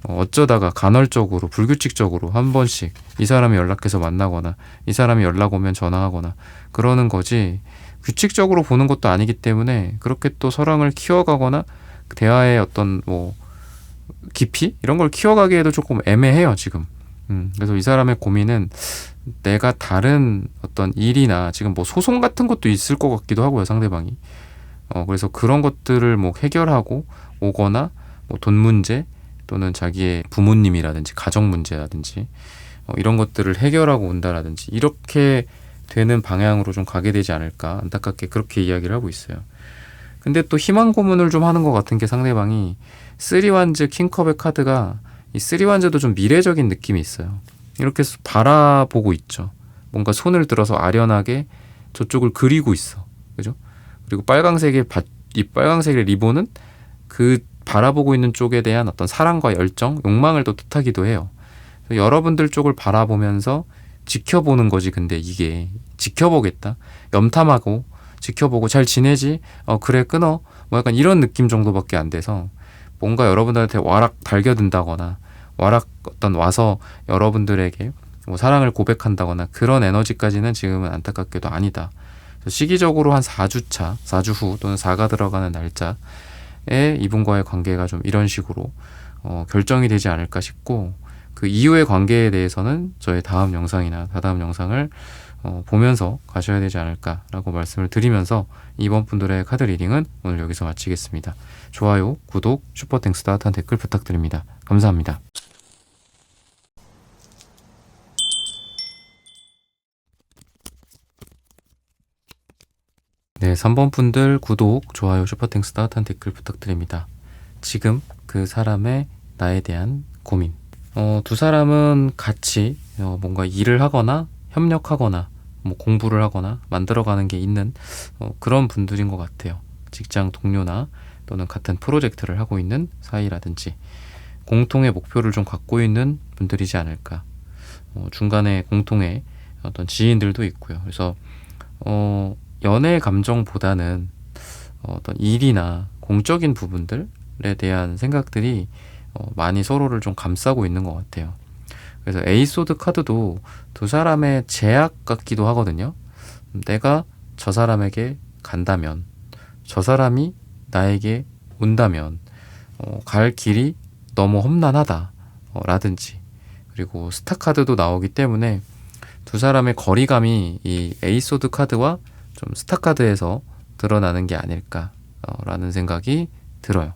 어쩌다가 간헐적으로 불규칙적으로 한 번씩 이 사람이 연락해서 만나거나 이 사람이 연락 오면 전화하거나 그러는 거지, 규칙적으로 보는 것도 아니기 때문에 그렇게 또 서랑을 키워가거나 대화의 어떤 뭐 깊이 이런 걸 키워가기에도 조금 애매해요 지금. 그래서 이 사람의 고민은 내가 다른 어떤 일이나 지금 뭐 소송 같은 것도 있을 것 같기도 하고요, 상대방이. 그래서 그런 것들을 뭐 해결하고 오거나 뭐 돈 문제 또는 자기의 부모님이라든지 가정 문제라든지 이런 것들을 해결하고 온다라든지 이렇게 되는 방향으로 좀 가게 되지 않을까, 안타깝게 그렇게 이야기를 하고 있어요. 근데 또 희망 고문을 좀 하는 것 같은 게, 상대방이 쓰리완즈 킹컵의 카드가, 이 쓰리완즈도 좀 미래적인 느낌이 있어요. 이렇게 바라보고 있죠. 뭔가 손을 들어서 아련하게 저쪽을 그리고 있어. 그죠? 그리고 이 빨강색의 리본은 그 바라보고 있는 쪽에 대한 어떤 사랑과 열정, 욕망을 또 뜻하기도 해요. 여러분들 쪽을 바라보면서 지켜보는 거지. 근데 이게 지켜보겠다, 염탐하고 지켜보고 잘 지내지, 그래 끊어, 뭐 약간 이런 느낌 정도밖에 안 돼서, 뭔가 여러분들한테 와락 달겨든다거나 와락 와서 여러분들에게 뭐 사랑을 고백한다거나 그런 에너지까지는 지금은 안타깝게도 아니다. 시기적으로 한 4주차, 4주 후 또는 4가 들어가는 날짜에 이분과의 관계가 좀 이런 식으로 결정이 되지 않을까 싶고, 그 이후의 관계에 대해서는 저의 다음 영상이나 다다음 영상을 보면서 가셔야 되지 않을까라고 말씀을 드리면서, 이번 분들의 카드 리딩은 오늘 여기서 마치겠습니다. 좋아요, 구독, 슈퍼땡스, 따뜻한 댓글 부탁드립니다. 감사합니다. 네, 3번 분들 구독, 좋아요, 슈퍼땡스, 따뜻한 댓글 부탁드립니다. 지금 그 사람의 나에 대한 고민. 두 사람은 같이 뭔가 일을 하거나 협력하거나 뭐 공부를 하거나 만들어가는 게 있는 그런 분들인 것 같아요. 직장 동료나 또는 같은 프로젝트를 하고 있는 사이라든지 공통의 목표를 좀 갖고 있는 분들이지 않을까. 중간에 공통의 어떤 지인들도 있고요. 그래서 연애 감정보다는 어떤 일이나 공적인 부분들에 대한 생각들이 많이 서로를 좀 감싸고 있는 것 같아요. 그래서 에이소드 카드도 두 사람의 제약 같기도 하거든요. 내가 저 사람에게 간다면, 저 사람이 나에게 온다면 갈 길이 너무 험난하다 라든지, 그리고 스타 카드도 나오기 때문에 두 사람의 거리감이 이 에이소드 카드와 좀 스타 카드에서 드러나는 게 아닐까 라는 생각이 들어요.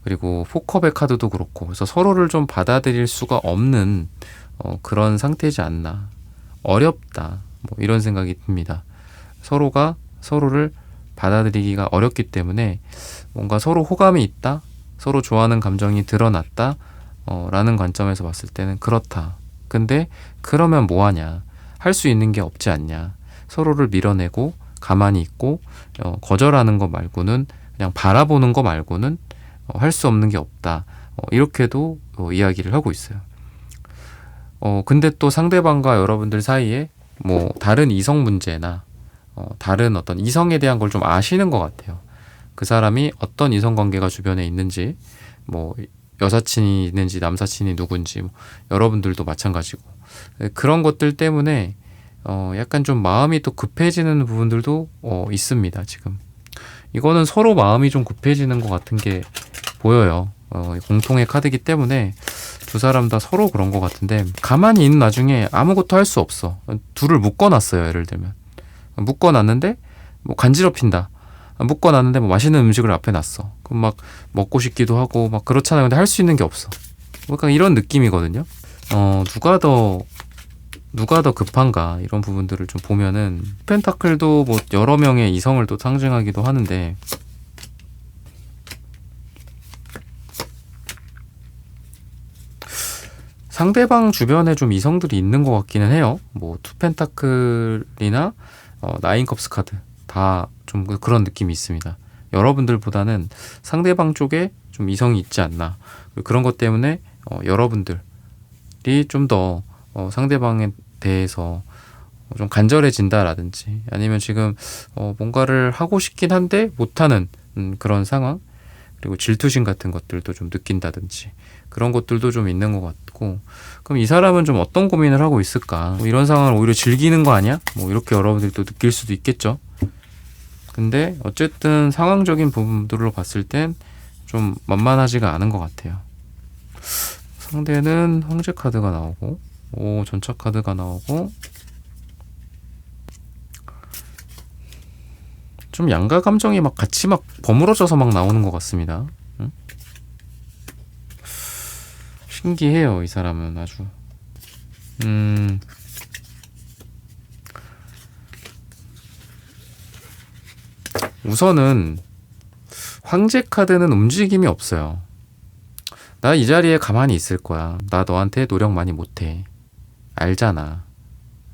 그리고 포컵의 카드도 그렇고, 그래서 서로를 좀 받아들일 수가 없는 그런 상태이지 않나, 어렵다, 뭐 이런 생각이 듭니다. 서로가 서로를 받아들이기가 어렵기 때문에 뭔가 서로 호감이 있다, 서로 좋아하는 감정이 드러났다 라는 관점에서 봤을 때는 그렇다. 근데 그러면 뭐하냐, 할 수 있는 게 없지 않냐, 서로를 밀어내고 가만히 있고 거절하는 거 말고는, 그냥 바라보는 거 말고는 할 수 없는 게 없다. 이렇게도 이야기를 하고 있어요. 근데 또 상대방과 여러분들 사이에 뭐 다른 이성 문제나 다른 어떤 이성에 대한 걸 좀 아시는 것 같아요. 그 사람이 어떤 이성 관계가 주변에 있는지, 뭐 여사친이 있는지 남사친이 누군지, 뭐 여러분들도 마찬가지고 그런 것들 때문에 약간 좀 마음이 또 급해지는 부분들도 있습니다. 지금 이거는 서로 마음이 좀 급해지는 것 같은 게 보여요. 공통의 카드이기 때문에 두 사람 다 서로 그런 것 같은데, 가만히 있는 나중에 아무것도 할 수 없어. 둘을 묶어놨어요. 예를 들면 묶어놨는데 뭐 간지럽힌다. 묶어놨는데 뭐 맛있는 음식을 앞에 놨어. 그럼 막 먹고 싶기도 하고 막 그렇잖아요. 근데 할 수 있는 게 없어. 약간 이런 느낌이거든요. 누가 더 급한가, 이런 부분들을 좀 보면은 펜타클도 뭐 여러 명의 이성을 또 상징하기도 하는데, 상대방 주변에 좀 이성들이 있는 것 같기는 해요. 뭐 투펜타클이나 나인컵스 카드 다 좀 그런 느낌이 있습니다. 여러분들보다는 상대방 쪽에 좀 이성이 있지 않나. 그런 것 때문에 여러분들이 좀 더 상대방에 대해서 좀 간절해진다라든지, 아니면 지금 뭔가를 하고 싶긴 한데 못하는 그런 상황, 그리고 질투심 같은 것들도 좀 느낀다든지, 그런 것들도 좀 있는 것 같고, 그럼 이 사람은 좀 어떤 고민을 하고 있을까? 뭐 이런 상황을 오히려 즐기는 거 아니야? 뭐 이렇게 여러분들이 또 느낄 수도 있겠죠. 근데 어쨌든 상황적인 부분들로 봤을 땐 좀 만만하지가 않은 것 같아요. 상대는 황제 카드가 나오고, 전차 카드가 나오고, 좀 양가 감정이 막 같이 막 버무러져서 막 나오는 것 같습니다. 응? 신기해요, 이 사람은 아주. 우선은 황제 카드는 움직임이 없어요. 나 이 자리에 가만히 있을 거야. 나 너한테 노력 많이 못해. 알잖아.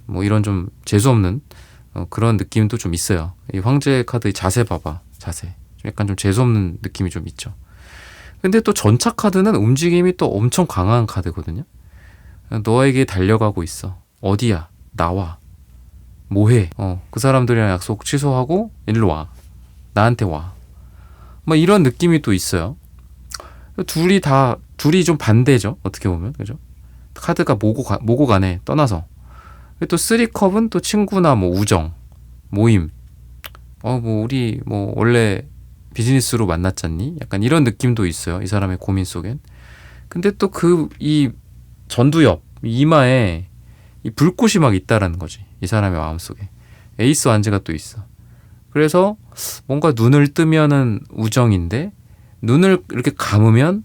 뭐 이런 좀 재수없는 그런 느낌도 좀 있어요. 이 황제 카드의 자세 봐봐. 자세. 좀 약간 좀 재수없는 느낌이 좀 있죠. 근데 또 전차 카드는 움직임이 또 엄청 강한 카드거든요. 너에게 달려가고 있어. 어디야? 나와. 뭐해? 그 사람들이랑 약속 취소하고 일로 와. 나한테 와. 뭐 이런 느낌이 또 있어요. 둘이 좀 반대죠. 어떻게 보면. 그죠? 카드가 뭐고 간에 떠나서. 또 쓰리컵은 또 친구나 뭐 우정, 모임. 뭐 우리 뭐 원래 비즈니스로 만났잖니? 약간 이런 느낌도 있어요. 이 사람의 고민 속엔. 근데 또 이 전두엽, 이마에 이 불꽃이 막 있다라는 거지. 이 사람의 마음속에. 에이스 완즈가 또 있어. 그래서 뭔가 눈을 뜨면은 우정인데 눈을 이렇게 감으면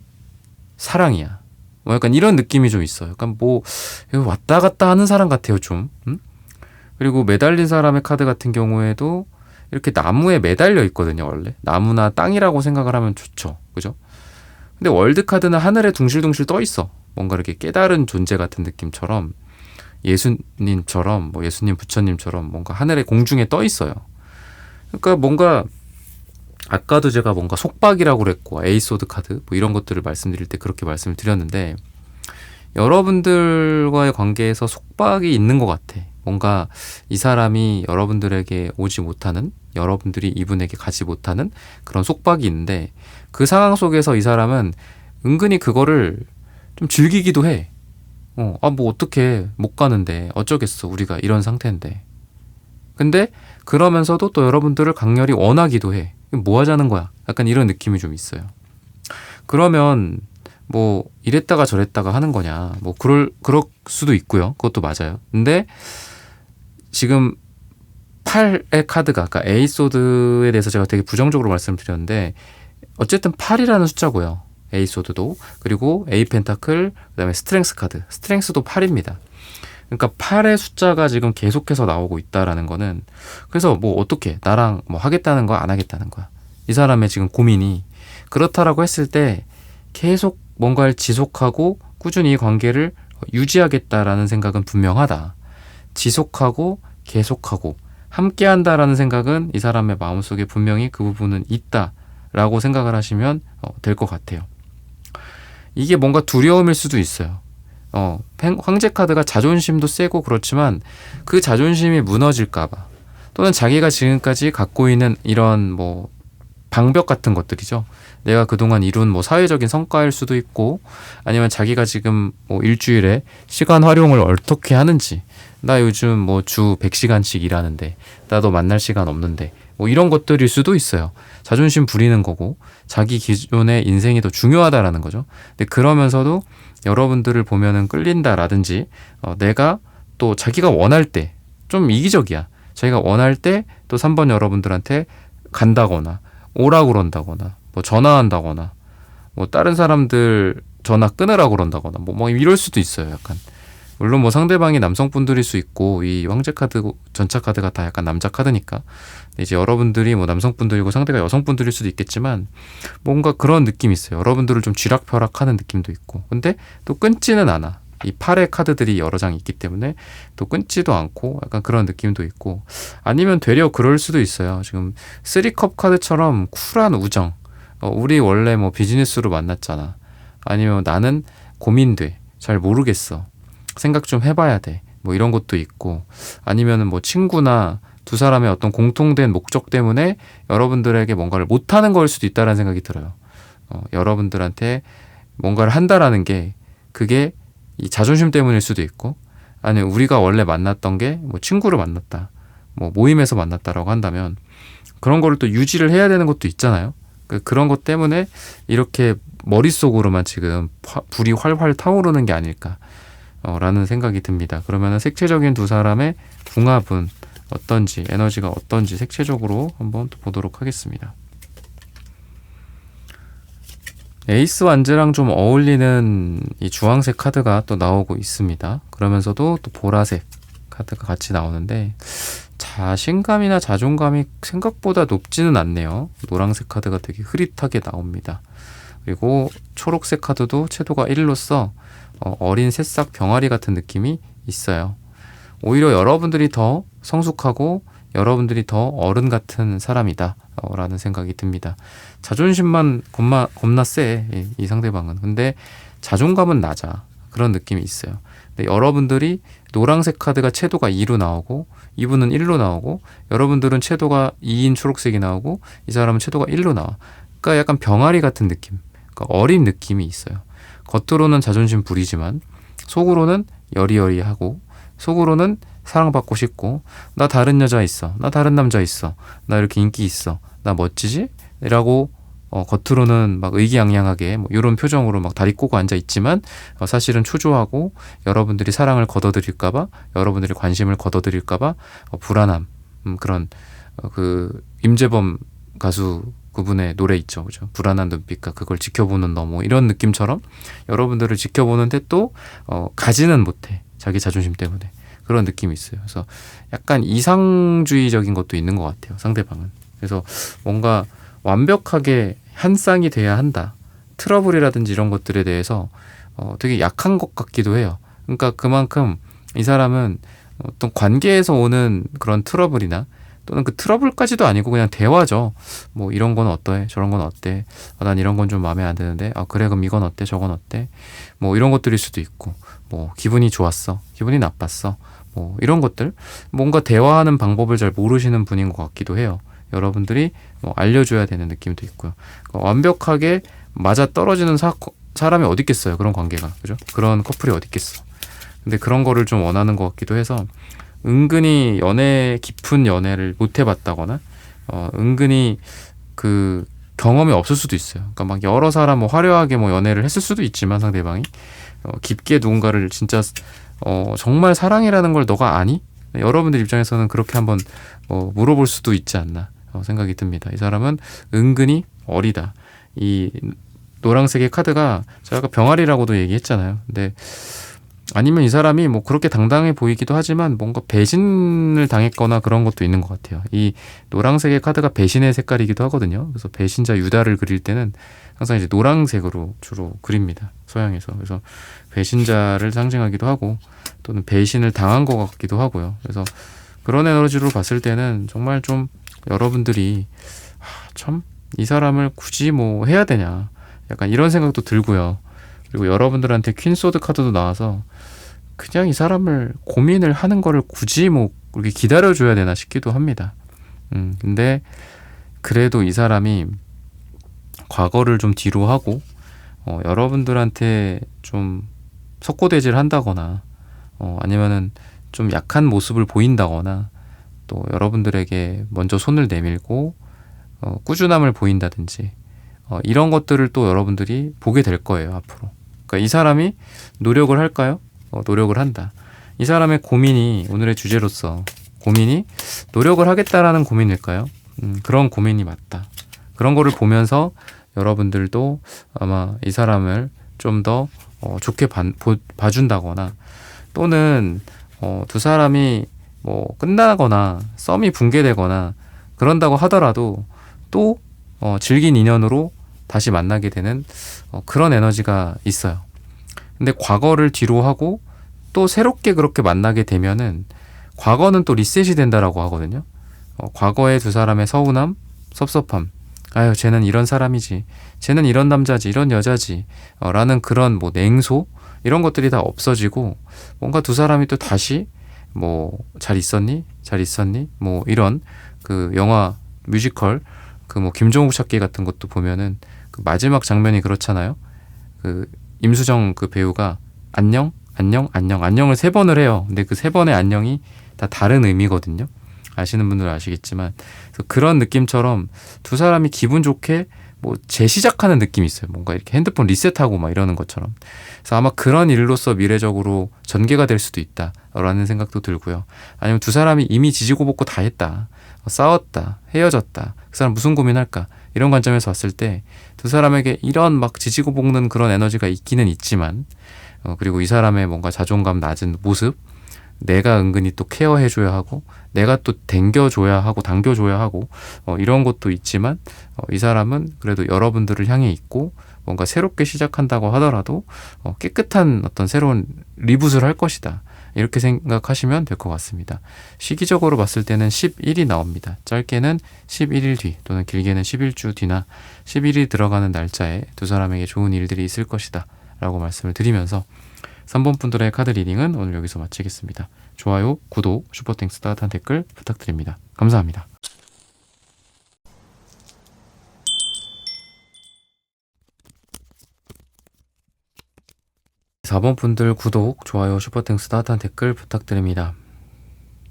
사랑이야. 뭐 약간 이런 느낌이 좀 있어요. 약간 뭐 왔다 갔다 하는 사람 같아요, 좀. 그리고 매달린 사람의 카드 같은 경우에도 이렇게 나무에 매달려 있거든요, 원래. 나무나 땅이라고 생각을 하면 좋죠. 그죠? 근데 월드 카드는 하늘에 둥실둥실 떠 있어. 뭔가 이렇게 깨달은 존재 같은 느낌처럼, 예수님처럼, 뭐 예수님, 부처님처럼 뭔가 하늘에 공중에 떠 있어요. 그러니까 뭔가 아까도 제가 뭔가 속박이라고 그랬고, 에이소드 카드 뭐 이런 것들을 말씀드릴 때 그렇게 말씀을 드렸는데, 여러분들과의 관계에서 속박이 있는 것 같아. 뭔가 이 사람이 여러분들에게 오지 못하는, 여러분들이 이분에게 가지 못하는 그런 속박이 있는데, 그 상황 속에서 이 사람은 은근히 그거를 좀 즐기기도 해. 뭐 어떻게 못 가는데 어쩌겠어, 우리가 이런 상태인데. 근데 그러면서도 또 여러분들을 강렬히 원하기도 해. 뭐 하자는 거야? 약간 이런 느낌이 좀 있어요. 그러면 뭐 이랬다가 저랬다가 하는 거냐? 뭐 그럴 수도 있고요. 그것도 맞아요. 근데 지금 8의 카드가, 아까 에이소드에 대해서 제가 되게 부정적으로 말씀을 드렸는데, 어쨌든 8이라는 숫자고요. 에이소드도. 그리고 에이 펜타클, 그다음에 스트렝스 카드. 스트렝스도 8입니다. 그러니까 8의 숫자가 지금 계속해서 나오고 있다라는 거는, 그래서 뭐 어떻게 나랑 뭐 하겠다는 거야, 안 하겠다는 거야. 이 사람의 지금 고민이 그렇다라고 했을 때 계속 뭔가를 지속하고 꾸준히 이 관계를 유지하겠다라는 생각은 분명하다. 지속하고 계속하고 함께한다라는 생각은 이 사람의 마음속에 분명히 그 부분은 있다 라고 생각을 하시면 될 것 같아요. 이게 뭔가 두려움일 수도 있어요. 황제 카드가 자존심도 세고 그렇지만 그 자존심이 무너질까봐, 또는 자기가 지금까지 갖고 있는 이런 뭐 방벽 같은 것들이죠. 내가 그동안 이룬 뭐 사회적인 성과일 수도 있고, 아니면 자기가 지금 뭐 일주일에 시간 활용을 어떻게 하는지, 나 요즘 뭐 주 100시간씩 일하는데 나도 만날 시간 없는데, 뭐 이런 것들일 수도 있어요. 자존심 부리는 거고, 자기 기존의 인생이 더 중요하다라는 거죠. 근데 그러면서도 여러분들을 보면은 끌린다라든지, 내가 또 자기가 원할 때 좀 이기적이야. 자기가 원할 때 또 3번 여러분들한테 간다거나 오라고 그런다거나 뭐 전화한다거나 뭐 다른 사람들 전화 끊으라고 그런다거나 뭐 이럴 수도 있어요. 약간 물론 뭐 상대방이 남성분들일 수 있고, 이 황제 카드 전차 카드가 다 약간 남자 카드니까 이제 여러분들이 뭐 남성분들이고 상대가 여성분들일 수도 있겠지만, 뭔가 그런 느낌이 있어요. 여러분들을 좀 쥐락펴락하는 느낌도 있고, 근데 또 끊지는 않아. 이 팔의 카드들이 여러 장 있기 때문에 또 끊지도 않고 약간 그런 느낌도 있고, 아니면 되려 그럴 수도 있어요. 지금 3컵 카드처럼 쿨한 우정, 우리 원래 뭐 비즈니스로 만났잖아, 아니면 나는 고민돼, 잘 모르겠어, 생각 좀 해봐야 돼, 뭐 이런 것도 있고, 아니면은 뭐 친구나 두 사람의 어떤 공통된 목적 때문에 여러분들에게 뭔가를 못하는 걸 수도 있다는 생각이 들어요. 여러분들한테 뭔가를 한다라는 게, 그게 이 자존심 때문일 수도 있고, 아니면 우리가 원래 만났던 게 뭐 친구를 만났다, 뭐 모임에서 만났다라고 한다면 그런 거를 또 유지를 해야 되는 것도 있잖아요. 그런 것 때문에 이렇게 머릿속으로만 지금 불이 활활 타오르는 게 아닐까 라는 생각이 듭니다. 그러면 색채적인 두 사람의 궁합은 어떤지, 에너지가 어떤지 색채적으로 한번 또 보도록 하겠습니다. 에이스 완즈랑 좀 어울리는 이 주황색 카드가 또 나오고 있습니다. 그러면서도 또 보라색 카드가 같이 나오는데, 자신감이나 자존감이 생각보다 높지는 않네요. 노란색 카드가 되게 흐릿하게 나옵니다. 그리고 초록색 카드도 채도가 1로서 어린 새싹 병아리 같은 느낌이 있어요. 오히려 여러분들이 더 성숙하고 여러분들이 더 어른 같은 사람이다 라는 생각이 듭니다. 자존심만 겁나 세, 이 상대방은. 근데 자존감은 낮아, 그런 느낌이 있어요. 근데 여러분들이 노란색 카드가 채도가 2로 나오고, 이분은 1로 나오고, 여러분들은 채도가 2인 초록색이 나오고, 이 사람은 채도가 1로 나와. 그러니까 약간 병아리 같은 느낌, 그러니까 어린 느낌이 있어요. 겉으로는 자존심 부리지만 속으로는 여리여리하고, 속으로는 사랑받고 싶고, 나 다른 여자 있어, 나 다른 남자 있어, 나 이렇게 인기 있어, 나 멋지지? 라고 겉으로는 막 의기양양하게 뭐 이런 표정으로 막 다리 꼬고 앉아 있지만, 사실은 초조하고, 여러분들이 사랑을 거둬들일까봐, 여러분들이 관심을 거둬들일까봐 불안함, 그런 그 임재범 가수 그분의 노래 있죠, 그죠? 불안한 눈빛과 그걸 지켜보는 너, 뭐 이런 느낌처럼 여러분들을 지켜보는데 또 가지는 못해, 자기 자존심 때문에. 그런 느낌이 있어요. 그래서 약간 이상주의적인 것도 있는 것 같아요, 상대방은. 그래서 뭔가 완벽하게 한 쌍이 돼야 한다, 트러블이라든지 이런 것들에 대해서 되게 약한 것 같기도 해요. 그러니까 그만큼 이 사람은 어떤 관계에서 오는 그런 트러블이나, 또는 그 트러블까지도 아니고 그냥 대화죠. 뭐 이런 건 어때? 저런 건 어때? 난 이런 건 좀 마음에 안 드는데, 그래 그럼 이건 어때? 저건 어때? 뭐 이런 것들일 수도 있고, 뭐 기분이 좋았어, 기분이 나빴어, 뭐 이런 것들, 뭔가 대화하는 방법을 잘 모르시는 분인 것 같기도 해요. 여러분들이 뭐 알려줘야 되는 느낌도 있고요. 완벽하게 맞아 떨어지는 사람이 어디 있겠어요, 그런 관계가, 그죠? 그런 커플이 어디 있겠어. 근데 그런 거를 좀 원하는 것 같기도 해서, 은근히 깊은 연애를 못 해봤다거나, 은근히 그 경험이 없을 수도 있어요. 그러니까 막 여러 사람 뭐 화려하게 뭐 연애를 했을 수도 있지만, 상대방이 깊게 누군가를 진짜 정말 사랑이라는 걸 너가 아니? 여러분들 입장에서는 그렇게 한번 물어볼 수도 있지 않나 생각이 듭니다. 이 사람은 은근히 어리다. 이 노란색의 카드가 제가 아까 병아리라고도 얘기했잖아요. 근데 아니면 이 사람이 뭐 그렇게 당당해 보이기도 하지만 뭔가 배신을 당했거나 그런 것도 있는 것 같아요. 이 노란색의 카드가 배신의 색깔이기도 하거든요. 그래서 배신자 유다를 그릴 때는 항상 이제 노란색으로 주로 그립니다, 서양에서. 그래서 배신자를 상징하기도 하고, 또는 배신을 당한 것 같기도 하고요. 그래서 그런 에너지로 봤을 때는 정말 좀 여러분들이 참 이 사람을 굳이 뭐 해야 되냐, 약간 이런 생각도 들고요. 그리고 여러분들한테 퀸소드 카드도 나와서 그냥 이 사람을 고민을 하는 거를 굳이 뭐 그렇게 기다려줘야 되나 싶기도 합니다. 근데 그래도 이 사람이 과거를 좀 뒤로 하고 여러분들한테 좀 석고대질 한다거나 아니면은 좀 약한 모습을 보인다거나 또 여러분들에게 먼저 손을 내밀고 꾸준함을 보인다든지 이런 것들을 또 여러분들이 보게 될 거예요, 앞으로. 그러니까 이 사람이 노력을 할까요? 노력을 한다. 이 사람의 고민이, 오늘의 주제로서 고민이 노력을 하겠다라는 고민일까요? 그런 고민이 맞다. 그런 거를 보면서 여러분들도 아마 이 사람을 좀 더 좋게 봐준다거나 또는 두 사람이 뭐 끝나거나 썸이 붕괴되거나 그런다고 하더라도 또 질긴 인연으로 다시 만나게 되는 그런 에너지가 있어요. 근데 과거를 뒤로 하고 또 새롭게 그렇게 만나게 되면은 과거는 또 리셋이 된다라고 하거든요. 과거의 두 사람의 서운함, 섭섭함, 아유 쟤는 이런 사람이지, 쟤는 이런 남자지, 이런 여자지 라는 그런 뭐 냉소 이런 것들이 다 없어지고 뭔가 두 사람이 또 다시 뭐 잘 있었니? 잘 있었니? 뭐 이런 그 영화 뮤지컬 그 뭐 김종국 찾기 같은 것도 보면은 그 마지막 장면이 그렇잖아요. 그 임수정 그 배우가 안녕 안녕 안녕 안녕을 3번을 해요. 근데 그 3번의 안녕이 다 다른 의미거든요. 아시는 분들은 아시겠지만 그런 느낌처럼 두 사람이 기분 좋게 뭐 재시작하는 느낌이 있어요. 뭔가 이렇게 핸드폰 리셋하고 막 이러는 것처럼. 그래서 아마 그런 일로서 미래적으로 전개가 될 수도 있다라는 생각도 들고요. 아니면 두 사람이 이미 지지고 볶고 다 했다, 싸웠다, 헤어졌다, 그 사람 무슨 고민할까, 이런 관점에서 봤을 때 두 사람에게 이런 막 지지고 볶는 그런 에너지가 있기는 있지만 그리고 이 사람의 뭔가 자존감 낮은 모습, 내가 은근히 또 케어해줘야 하고 내가 또 당겨줘야 하고 이런 것도 있지만 이 사람은 그래도 여러분들을 향해 있고 뭔가 새롭게 시작한다고 하더라도 깨끗한 어떤 새로운 리붓을 할 것이다, 이렇게 생각하시면 될 것 같습니다. 시기적으로 봤을 때는 11이 나옵니다. 짧게는 11일 뒤 또는 길게는 11주 뒤나 11이 들어가는 날짜에 두 사람에게 좋은 일들이 있을 것이다 라고 말씀을 드리면서 3번 분들의 카드 리딩은 오늘 여기서 마치겠습니다. 좋아요, 구독, 슈퍼땡스, 따뜻한 댓글 부탁드립니다. 감사합니다. 사 번 분들 구독, 좋아요, 슈퍼땡스, 따뜻한 댓글 부탁드립니다.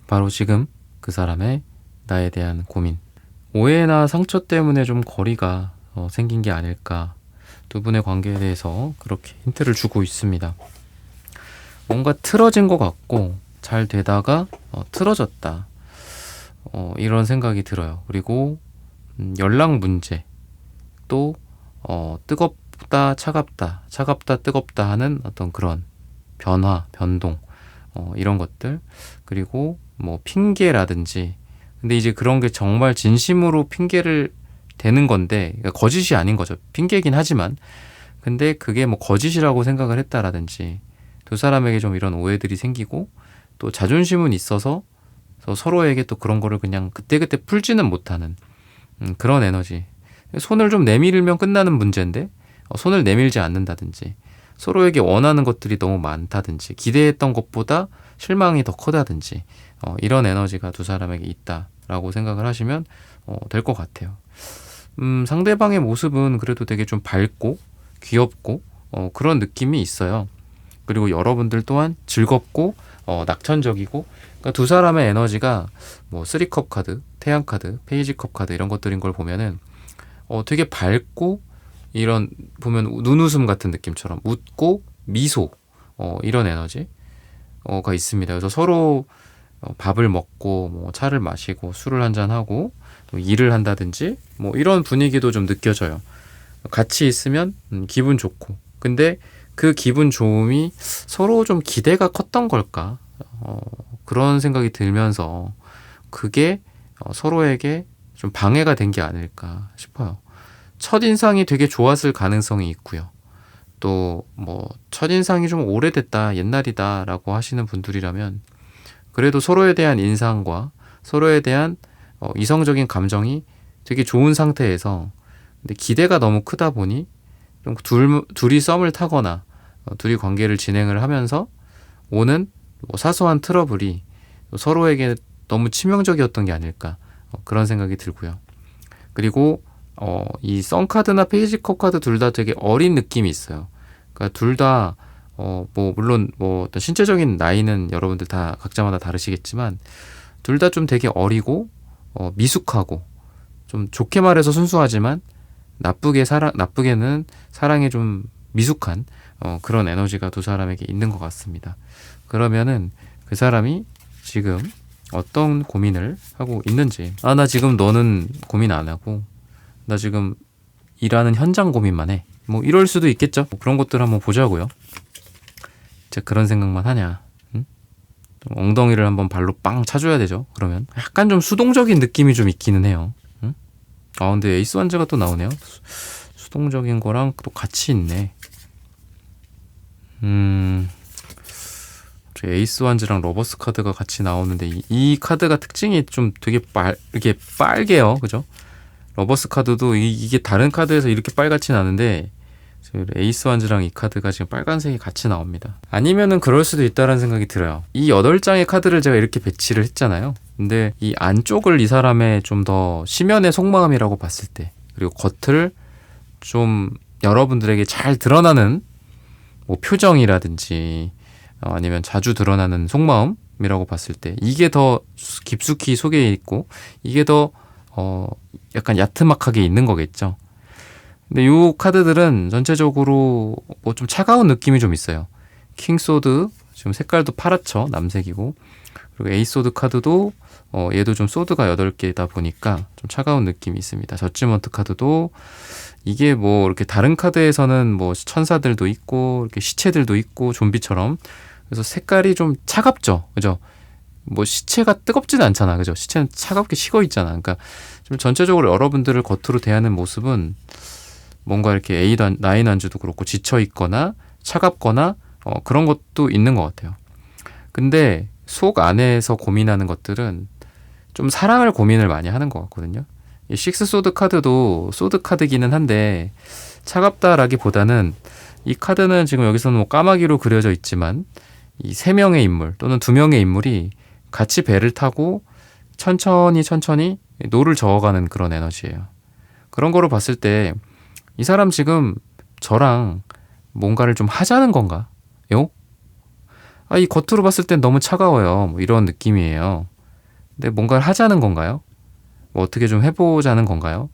바로 지금 그 사람의 나에 대한 고민, 오해나 상처 때문에 좀 거리가 생긴 게 아닐까, 두 분의 관계에 대해서 그렇게 힌트를 주고 있습니다. 뭔가 틀어진 것 같고 잘 되다가 틀어졌다, 이런 생각이 들어요. 그리고 연락 문제, 또 뜨겁다 차갑다, 차갑다 뜨겁다 하는 어떤 그런 변화, 변동, 이런 것들, 그리고 뭐 핑계라든지, 근데 이제 그런 게 정말 진심으로 핑계를 대는 건데, 그러니까 거짓이 아닌 거죠. 핑계긴 하지만 근데 그게 뭐 거짓이라고 생각을 했다라든지, 두 사람에게 좀 이런 오해들이 생기고 또 자존심은 있어서 서로에게 또 그런 거를 그냥 그때그때 풀지는 못하는 그런 에너지. 손을 좀 내밀면 끝나는 문제인데 손을 내밀지 않는다든지, 서로에게 원하는 것들이 너무 많다든지, 기대했던 것보다 실망이 더 크다든지, 이런 에너지가 두 사람에게 있다라고 생각을 하시면 될 것 같아요. 상대방의 모습은 그래도 되게 좀 밝고 귀엽고 그런 느낌이 있어요. 그리고 여러분들 또한 즐겁고 낙천적이고, 그러니까 두 사람의 에너지가 뭐 3컵 카드, 태양 카드, 페이지컵 카드 이런 것들인 걸 보면은 되게 밝고, 이런 보면 눈웃음 같은 느낌처럼 웃고 미소, 이런 에너지가 있습니다. 그래서 서로 밥을 먹고 뭐 차를 마시고 술을 한잔하고 또 일을 한다든지 뭐 이런 분위기도 좀 느껴져요. 같이 있으면 기분 좋고, 근데 그 기분 좋음이 서로 좀 기대가 컸던 걸까? 그런 생각이 들면서 그게 서로에게 좀 방해가 된 게 아닐까 싶어요. 첫인상이 되게 좋았을 가능성이 있고요. 또 뭐 첫인상이 좀 오래됐다, 옛날이다 라고 하시는 분들이라면 그래도 서로에 대한 인상과 서로에 대한 이성적인 감정이 되게 좋은 상태에서 근데 기대가 너무 크다 보니 좀 둘이 썸을 타거나 둘이 관계를 진행을 하면서 오는 뭐 사소한 트러블이 서로에게 너무 치명적이었던 게 아닐까 그런 생각이 들고요. 그리고 이 썬카드나 페이지컵 카드 둘 다 되게 어린 느낌이 있어요. 그러니까 둘 다 뭐 물론 뭐 어떤 신체적인 나이는 여러분들 다 각자마다 다르시겠지만 둘 다 좀 되게 어리고 미숙하고 좀 좋게 말해서 순수하지만 나쁘게는 사랑에 좀 미숙한 그런 에너지가 두 사람에게 있는 것 같습니다. 그러면은 그 사람이 지금 어떤 고민을 하고 있는지, 나 지금 너는 고민 안 하고 나 지금 일하는 현장 고민만 해, 뭐 이럴 수도 있겠죠. 뭐 그런 것들 한번 보자고요. 진짜 그런 생각만 하냐? 응? 좀 엉덩이를 한번 발로 빵 차줘야 되죠. 그러면 약간 좀 수동적인 느낌이 좀 있기는 해요. 응? 근데 에이스 완즈가 또 나오네요. 수동적인 거랑 또 같이 있네. 에이스 완즈랑 러버스 카드가 같이 나오는데 이 카드가 특징이 좀 되게 이렇게 빨개요. 그죠? 러버스 카드도 이게 다른 카드에서 이렇게 빨갛진 않은데 에이스 완즈랑 이 카드가 지금 빨간색이 같이 나옵니다. 아니면은 그럴 수도 있다라는 생각이 들어요. 이 8장의 카드를 제가 이렇게 배치를 했잖아요. 근데 이 안쪽을 이 사람의 좀 더 심연의 속마음이라고 봤을 때, 그리고 겉을 좀 여러분들에게 잘 드러나는 뭐 표정이라든지 아니면 자주 드러나는 속마음이라고 봤을 때 이게 더 깊숙이 속에 있고 이게 더 약간 야트막하게 있는 거겠죠. 근데 이 카드들은 전체적으로 뭐 좀 차가운 느낌이 좀 있어요. 킹소드 지금 색깔도 파랗죠. 남색이고. 그리고 에이소드 카드도 얘도 좀 소드가 8개다 보니까 좀 차가운 느낌이 있습니다. 저지먼트 카드도 이게 뭐 이렇게 다른 카드에서는 뭐 천사들도 있고 이렇게 시체들도 있고 좀비처럼, 그래서 색깔이 좀 차갑죠. 그죠? 뭐 시체가 뜨겁지는 않잖아. 그죠? 시체는 차갑게 식어 있잖아. 그러니까 좀 전체적으로 여러분들을 겉으로 대하는 모습은 뭔가 이렇게 나인 안주도 그렇고 지쳐 있거나 차갑거나 그런 것도 있는 것 같아요. 근데 속 안에서 고민하는 것들은 좀 사랑을 고민을 많이 하는 것 같거든요. 이 식스 소드 카드도 소드 카드기는 한데 차갑다라기보다는 이 카드는 지금 여기서는 뭐 까마귀로 그려져 있지만 이 3명의 인물 또는 2명의 인물이 같이 배를 타고 천천히 노를 저어가는 그런 에너지예요. 그런 거로 봤을 때 이 사람 지금 저랑 뭔가를 좀 하자는 건가요? 이 겉으로 봤을 땐 너무 차가워요. 뭐 이런 느낌이에요. 근데 뭔가를 하자는 건가요? 뭐 어떻게 좀 해보자는 건가요?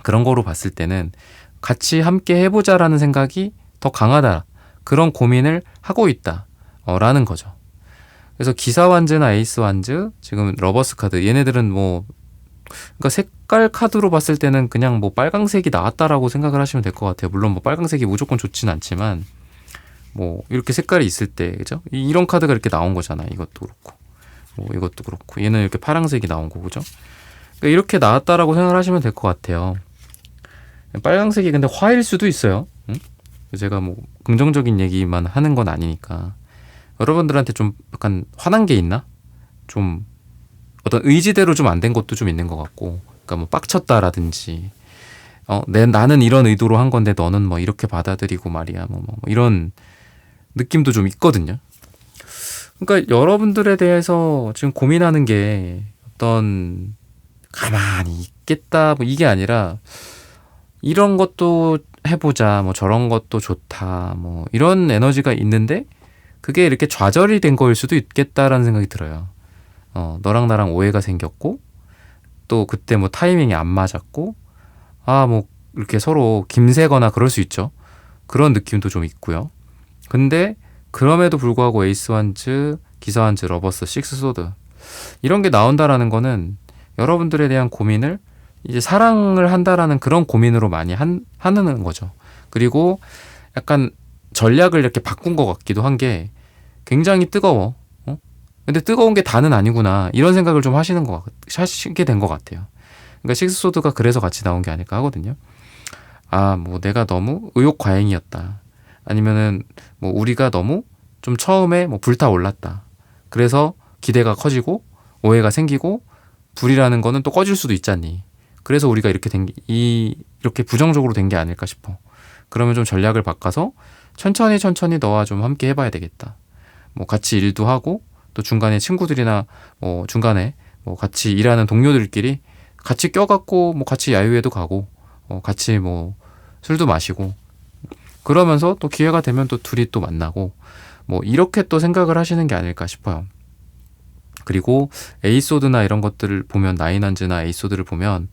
그런 거로 봤을 때는 같이 함께 해보자라는 생각이 더 강하다. 그런 고민을 하고 있다. 라는 거죠. 그래서 기사 완즈나 에이스 완즈, 지금 러버스 카드, 얘네들은 뭐 그러니까 색깔 카드로 봤을 때는 그냥 뭐 빨강색이 나왔다라고 생각을 하시면 될 것 같아요. 물론 뭐 빨강색이 무조건 좋진 않지만 뭐 이렇게 색깔이 있을 때, 그죠? 이런 카드가 이렇게 나온 거잖아. 이것도 그렇고 뭐 이것도 그렇고 얘는 이렇게 파란색이 나온 거고, 그죠? 그러니까 이렇게 나왔다라고 생각을 하시면 될 것 같아요. 빨강색이 근데 화일 수도 있어요. 응? 제가 뭐 긍정적인 얘기만 하는 건 아니니까 여러분들한테 좀 약간 화난 게 있나? 좀 어떤 의지대로 좀 안 된 것도 좀 있는 것 같고, 그러니까 뭐 빡쳤다라든지 나는 이런 의도로 한 건데 너는 뭐 이렇게 받아들이고 말이야 뭐 이런 느낌도 좀 있거든요. 그러니까 여러분들에 대해서 지금 고민하는 게 어떤 가만히 있겠다 뭐 이게 아니라 이런 것도 해보자 뭐 저런 것도 좋다 뭐 이런 에너지가 있는데 그게 이렇게 좌절이 된 거일 수도 있겠다라는 생각이 들어요. 너랑 나랑 오해가 생겼고 또 그때 뭐 타이밍이 안 맞았고 뭐 이렇게 서로 김새거나 그럴 수 있죠. 그런 느낌도 좀 있고요. 근데 그럼에도 불구하고 에이스 완즈, 기사 완즈, 러버스, 식스 소드 이런 게 나온다라는 거는 여러분들에 대한 고민을 이제 사랑을 한다라는 그런 고민으로 많이 하는 거죠. 그리고 약간 전략을 이렇게 바꾼 것 같기도 한 게 굉장히 뜨거워. 근데 뜨거운 게 다는 아니구나. 이런 생각을 좀 하시게 된 것 같아요. 그러니까 식스 소드가 그래서 같이 나온 게 아닐까 하거든요. 뭐 내가 너무 의욕 과잉이었다. 아니면은 뭐 우리가 너무 좀 처음에 뭐 불타올랐다. 그래서 기대가 커지고 오해가 생기고 불이라는 거는 또 꺼질 수도 있잖니. 그래서 우리가 이렇게 부정적으로 된 게 아닐까 싶어. 그러면 좀 전략을 바꿔서 천천히 너와 좀 함께 해봐야 되겠다. 뭐 같이 일도 하고 또 중간에 친구들이나 뭐 중간에 뭐 같이 일하는 동료들끼리 같이 껴갖고 뭐 같이 야유회도 가고 같이 뭐 술도 마시고 그러면서 또 기회가 되면 또 둘이 또 만나고 뭐 이렇게 또 생각을 하시는 게 아닐까 싶어요. 그리고 에이소드나 이런 것들을 보면 나인한즈나 에이소드를 보면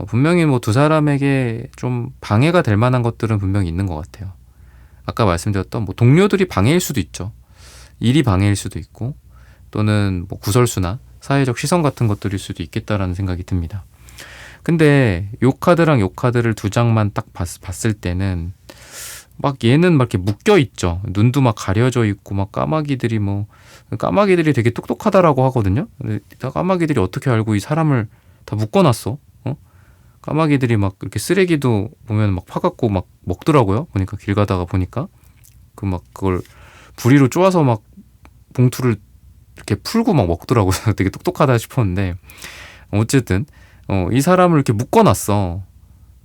분명히 뭐 두 사람에게 좀 방해가 될 만한 것들은 분명히 있는 것 같아요. 아까 말씀드렸던 뭐 동료들이 방해일 수도 있죠. 일이 방해일 수도 있고 또는 뭐 구설수나 사회적 시선 같은 것들일 수도 있겠다라는 생각이 듭니다. 근데 요 카드랑 요 카드를 두 장만 딱 봤을 때는 막 얘는 막 이렇게 묶여 있죠. 눈도 막 가려져 있고 막 까마귀들이 되게 똑똑하다라고 하거든요. 근데 까마귀들이 어떻게 알고 이 사람을 다 묶어놨어? 까마귀들이 막 이렇게 쓰레기도 보면 막 파갖고 막 먹더라고요. 보니까 길 가다가 보니까 그걸 부리로 쪼아서 막 봉투를 이렇게 풀고 막 먹더라고요. 되게 똑똑하다 싶었는데 어쨌든 이 사람을 이렇게 묶어놨어.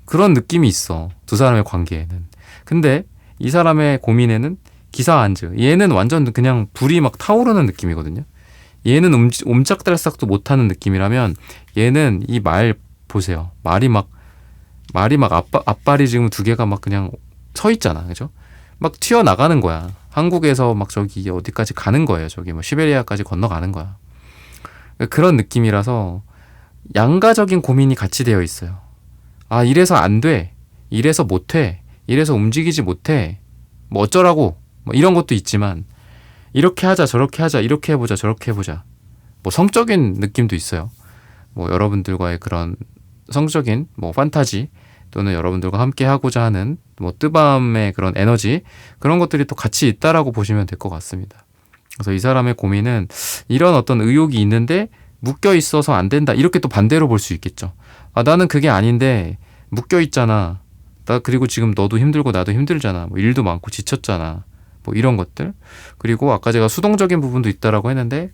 그런 느낌이 있어. 두 사람의 관계에는. 근데 이 사람의 고민에는 기사 안즈. 얘는 완전 그냥 불이 막 타오르는 느낌이거든요. 얘는 옴짝달싹도 못하는 느낌이라면 얘는 이 말 보세요. 말이 막 앞발이 지금 두 개가 막 그냥 서 있잖아. 그죠? 막 튀어나가는 거야. 한국에서 막 저기 어디까지 가는 거예요. 저기 뭐 시베리아까지 건너가는 거야. 그런 느낌이라서 양가적인 고민이 같이 되어 있어요. 아, 이래서 안 돼. 이래서 못 해. 이래서 움직이지 못해. 뭐 어쩌라고. 뭐 이런 것도 있지만 이렇게 하자 저렇게 하자 이렇게 해보자 저렇게 해보자. 뭐 성적인 느낌도 있어요. 뭐 여러분들과의 그런 성적인 뭐 판타지 또는 여러분들과 함께 하고자 하는 뭐 뜨밤의 그런 에너지 그런 것들이 또 같이 있다라고 보시면 될 것 같습니다. 그래서 이 사람의 고민은 이런 어떤 의욕이 있는데 묶여 있어서 안 된다 이렇게 또 반대로 볼 수 있겠죠. 아, 나는 그게 아닌데 묶여 있잖아. 나 그리고 지금 너도 힘들고 나도 힘들잖아. 뭐 일도 많고 지쳤잖아. 뭐 이런 것들. 그리고 아까 제가 수동적인 부분도 있다라고 했는데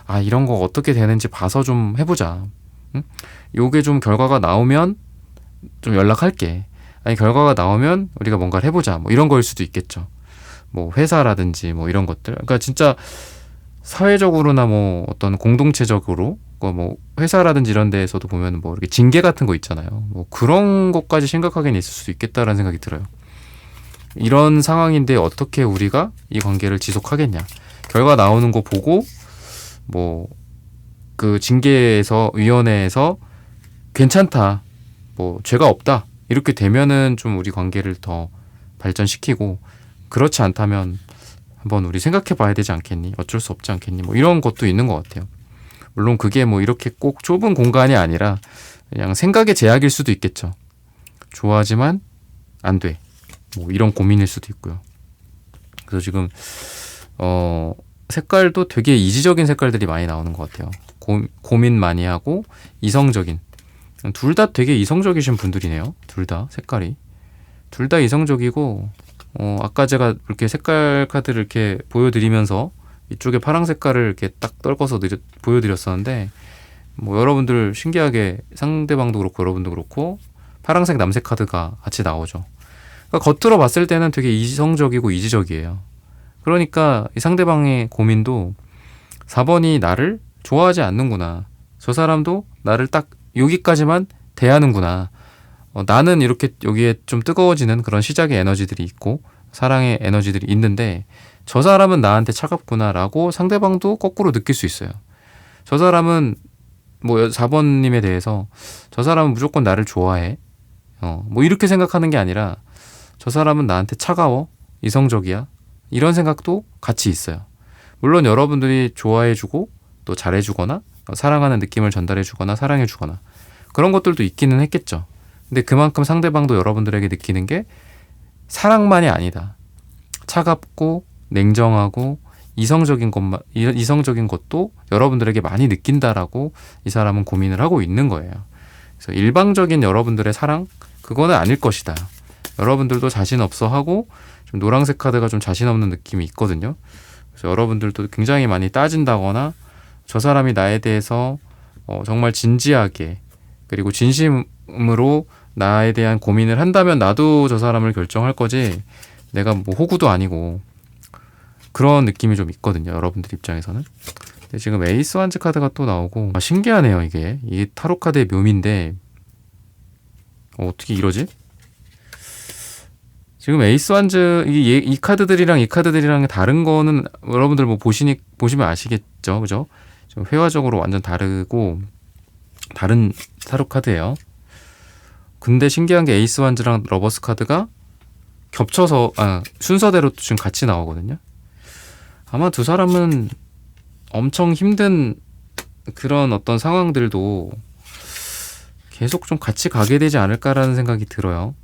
아, 이런 거 어떻게 되는지 봐서 좀 해보자. 응? 요게 좀 결과가 나오면 좀 연락할게. 아니 결과가 나오면 우리가 뭔가를 해보자. 뭐 이런 거일 수도 있겠죠. 뭐 회사라든지 뭐 이런 것들. 그러니까 진짜 사회적으로나 뭐 어떤 공동체적으로 뭐 회사라든지 이런 데에서도 보면 뭐 이렇게 징계 같은 거 있잖아요. 뭐 그런 것까지 심각하게는 있을 수도 있겠다라는 생각이 들어요. 이런 상황인데 어떻게 우리가 이 관계를 지속하겠냐. 결과 나오는 거 보고 뭐 그 징계에서 위원회에서 괜찮다. 뭐 죄가 없다. 이렇게 되면은 좀 우리 관계를 더 발전시키고 그렇지 않다면 한번 우리 생각해 봐야 되지 않겠니? 어쩔 수 없지 않겠니? 뭐 이런 것도 있는 것 같아요. 물론 그게 뭐 이렇게 꼭 좁은 공간이 아니라 그냥 생각의 제약일 수도 있겠죠. 좋아하지만 안 돼. 뭐 이런 고민일 수도 있고요. 그래서 지금 색깔도 되게 이지적인 색깔들이 많이 나오는 것 같아요. 고민 많이 하고 이성적인. 둘 다 되게 이성적이신 분들이네요. 둘 다 색깔이. 둘 다 이성적이고 아까 제가 이렇게 색깔 카드를 이렇게 보여드리면서 이쪽에 파랑 색깔을 이렇게 딱 떨궈서 보여드렸었는데 뭐 여러분들 신기하게 상대방도 그렇고 여러분도 그렇고 파랑색 남색 카드가 같이 나오죠. 그러니까 겉으로 봤을 때는 되게 이성적이고 이지적이에요. 그러니까 이 상대방의 고민도 4번이 나를 좋아하지 않는구나. 저 사람도 나를 딱 여기까지만 대하는구나. 나는 이렇게 여기에 좀 뜨거워지는 그런 시작의 에너지들이 있고 사랑의 에너지들이 있는데 저 사람은 나한테 차갑구나라고 상대방도 거꾸로 느낄 수 있어요. 저 사람은 뭐 4번님에 대해서 저 사람은 무조건 나를 좋아해. 뭐 이렇게 생각하는 게 아니라 저 사람은 나한테 차가워. 이성적이야. 이런 생각도 같이 있어요. 물론 여러분들이 좋아해주고 또 잘해주거나 사랑하는 느낌을 전달해주거나 사랑해주거나 그런 것들도 있기는 했겠죠. 근데 그만큼 상대방도 여러분들에게 느끼는 게 사랑만이 아니다. 차갑고 냉정하고 이성적인 것도 여러분들에게 많이 느낀다라고 이 사람은 고민을 하고 있는 거예요. 그래서 일방적인 여러분들의 사랑 그거는 아닐 것이다. 여러분들도 자신 없어 하고 좀 노란색 카드가 좀 자신 없는 느낌이 있거든요. 그래서 여러분들도 굉장히 많이 따진다거나 저 사람이 나에 대해서 정말 진지하게 그리고 진심으로 나에 대한 고민을 한다면 나도 저 사람을 결정할 거지, 내가 뭐 호구도 아니고, 그런 느낌이 좀 있거든요, 여러분들 입장에서는. 근데 지금 에이스 완즈 카드가 또 나오고, 신기하네요. 이게 타로 카드의 묘미인데 어떻게 이러지? 지금 에이스 완즈 이 카드들이랑 이 카드들이랑 다른 거는 여러분들 뭐 보시면 아시겠죠, 그죠? 좀 회화적으로 완전 다르고 다른 타로 카드예요. 근데 신기한 게 에이스 완즈랑 러버스 카드가 겹쳐서 순서대로 지금 같이 나오거든요. 아마 두 사람은 엄청 힘든 그런 어떤 상황들도 계속 좀 같이 가게 되지 않을까라는 생각이 들어요.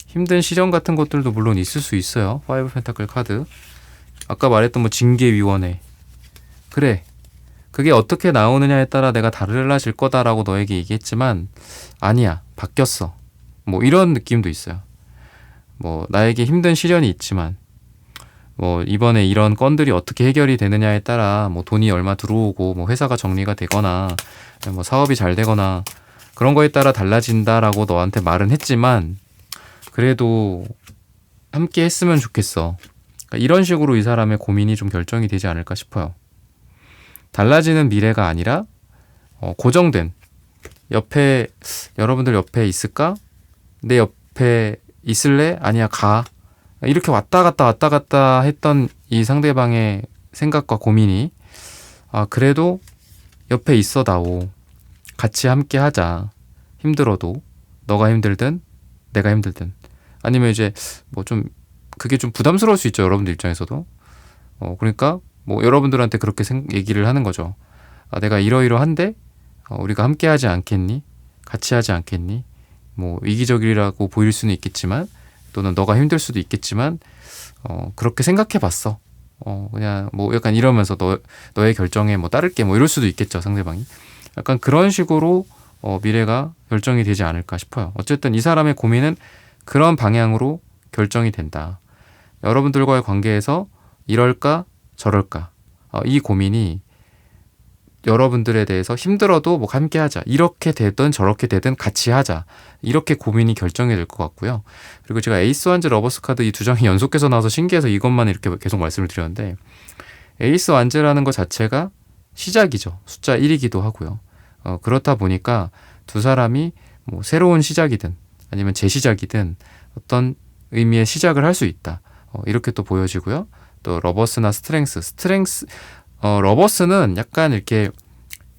힘든 시련 같은 것들도 물론 있을 수 있어요. 파이브 펜타클 카드. 아까 말했던 뭐 징계위원회. 그래. 그게 어떻게 나오느냐에 따라 내가 달라질 거다라고 너에게 얘기했지만 아니야. 바뀌었어. 뭐 이런 느낌도 있어요. 뭐 나에게 힘든 시련이 있지만 뭐 이번에 이런 건들이 어떻게 해결이 되느냐에 따라 뭐 돈이 얼마 들어오고 뭐 회사가 정리가 되거나 뭐 사업이 잘 되거나 그런 거에 따라 달라진다라고 너한테 말은 했지만 그래도 함께 했으면 좋겠어. 그러니까 이런 식으로 이 사람의 고민이 좀 결정이 되지 않을까 싶어요. 달라지는 미래가 아니라 고정된 옆에, 여러분들 옆에 있을까? 내 옆에 있을래? 아니야, 가. 이렇게 왔다 갔다 했던 이 상대방의 생각과 고민이 그래도 옆에 있어다오. 같이 함께 하자. 힘들어도 너가 힘들든 내가 힘들든. 아니면 이제 뭐 좀 그게 좀 부담스러울 수 있죠, 여러분들 입장에서도. 그러니까 뭐 여러분들한테 그렇게 얘기를 하는 거죠. 내가 이러이러한데 우리가 함께 하지 않겠니? 같이 하지 않겠니? 뭐 이기적이라고 보일 수는 있겠지만 또는 너가 힘들 수도 있겠지만 그렇게 생각해 봤어. 그냥 뭐 약간 이러면서 너의 결정에 뭐 따를게 뭐 이럴 수도 있겠죠, 상대방이. 약간 그런 식으로 미래가 결정이 되지 않을까 싶어요. 어쨌든 이 사람의 고민은 그런 방향으로 결정이 된다. 여러분들과의 관계에서 이럴까 저럴까 이 고민이 여러분들에 대해서 힘들어도 뭐 함께 하자, 이렇게 되든 저렇게 되든 같이 하자, 이렇게 고민이 결정이 될 것 같고요. 그리고 제가 에이스 완즈 러버스 카드 이 두 장이 연속해서 나와서 신기해서 이것만 이렇게 계속 말씀을 드렸는데, 에이스 완즈라는 것 자체가 시작이죠. 숫자 1이기도 하고요. 그렇다 보니까 두 사람이 뭐 새로운 시작이든 아니면 재시작이든 어떤 의미의 시작을 할 수 있다. 이렇게 또 보여지고요. 또 러버스나 스트렝스, 러버스는 약간 이렇게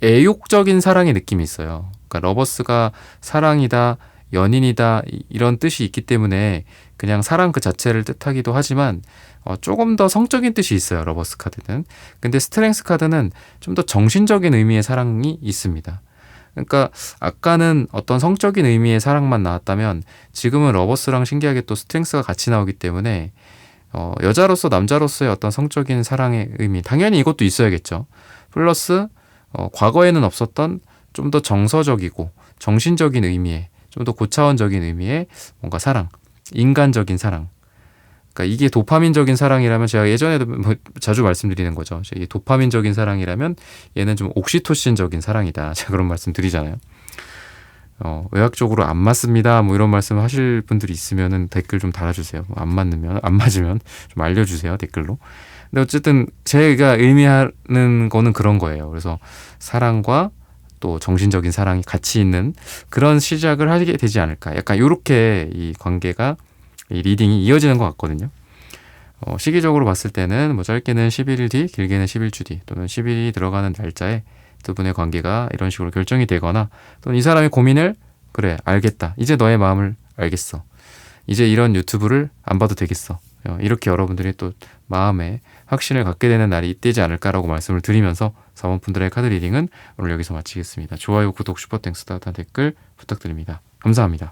애욕적인 사랑의 느낌이 있어요. 그러니까 러버스가 사랑이다, 연인이다 이런 뜻이 있기 때문에 그냥 사랑 그 자체를 뜻하기도 하지만 조금 더 성적인 뜻이 있어요, 러버스 카드는. 근데 스트렝스 카드는 좀 더 정신적인 의미의 사랑이 있습니다. 그러니까 아까는 어떤 성적인 의미의 사랑만 나왔다면 지금은 러버스랑 신기하게 또 스트렝스가 같이 나오기 때문에 여자로서 남자로서의 어떤 성적인 사랑의 의미, 당연히 이것도 있어야겠죠. 플러스 과거에는 없었던 좀 더 정서적이고 정신적인 의미의, 좀 더 고차원적인 의미의 뭔가 사랑, 인간적인 사랑. 그러니까 이게 도파민적인 사랑이라면, 제가 예전에도 뭐 자주 말씀드리는 거죠. 이게 도파민적인 사랑이라면 얘는 좀 옥시토신적인 사랑이다. 제가 그런 말씀 드리잖아요. 의학적으로 안 맞습니다. 뭐 이런 말씀 하실 분들이 있으면은 댓글 좀 달아주세요. 안 맞으면 좀 알려주세요, 댓글로. 근데 어쨌든 제가 의미하는 거는 그런 거예요. 그래서 사랑과 또 정신적인 사랑이 같이 있는 그런 시작을 하게 되지 않을까. 약간 이렇게 이 관계가, 이 리딩이 이어지는 것 같거든요. 시기적으로 봤을 때는 뭐 짧게는 11일 뒤, 길게는 11주 뒤, 또는 10일이 들어가는 날짜에 두 분의 관계가 이런 식으로 결정이 되거나, 또는 이 사람의 고민을, 그래 알겠다, 이제 너의 마음을 알겠어, 이제 이런 유튜브를 안 봐도 되겠어, 이렇게 여러분들이 또 마음에 확신을 갖게 되는 날이 있지 않을까라고 말씀을 드리면서 4번 분들의 카드 리딩은 오늘 여기서 마치겠습니다. 좋아요, 구독, 슈퍼땡스, 따뜻한 댓글 부탁드립니다. 감사합니다.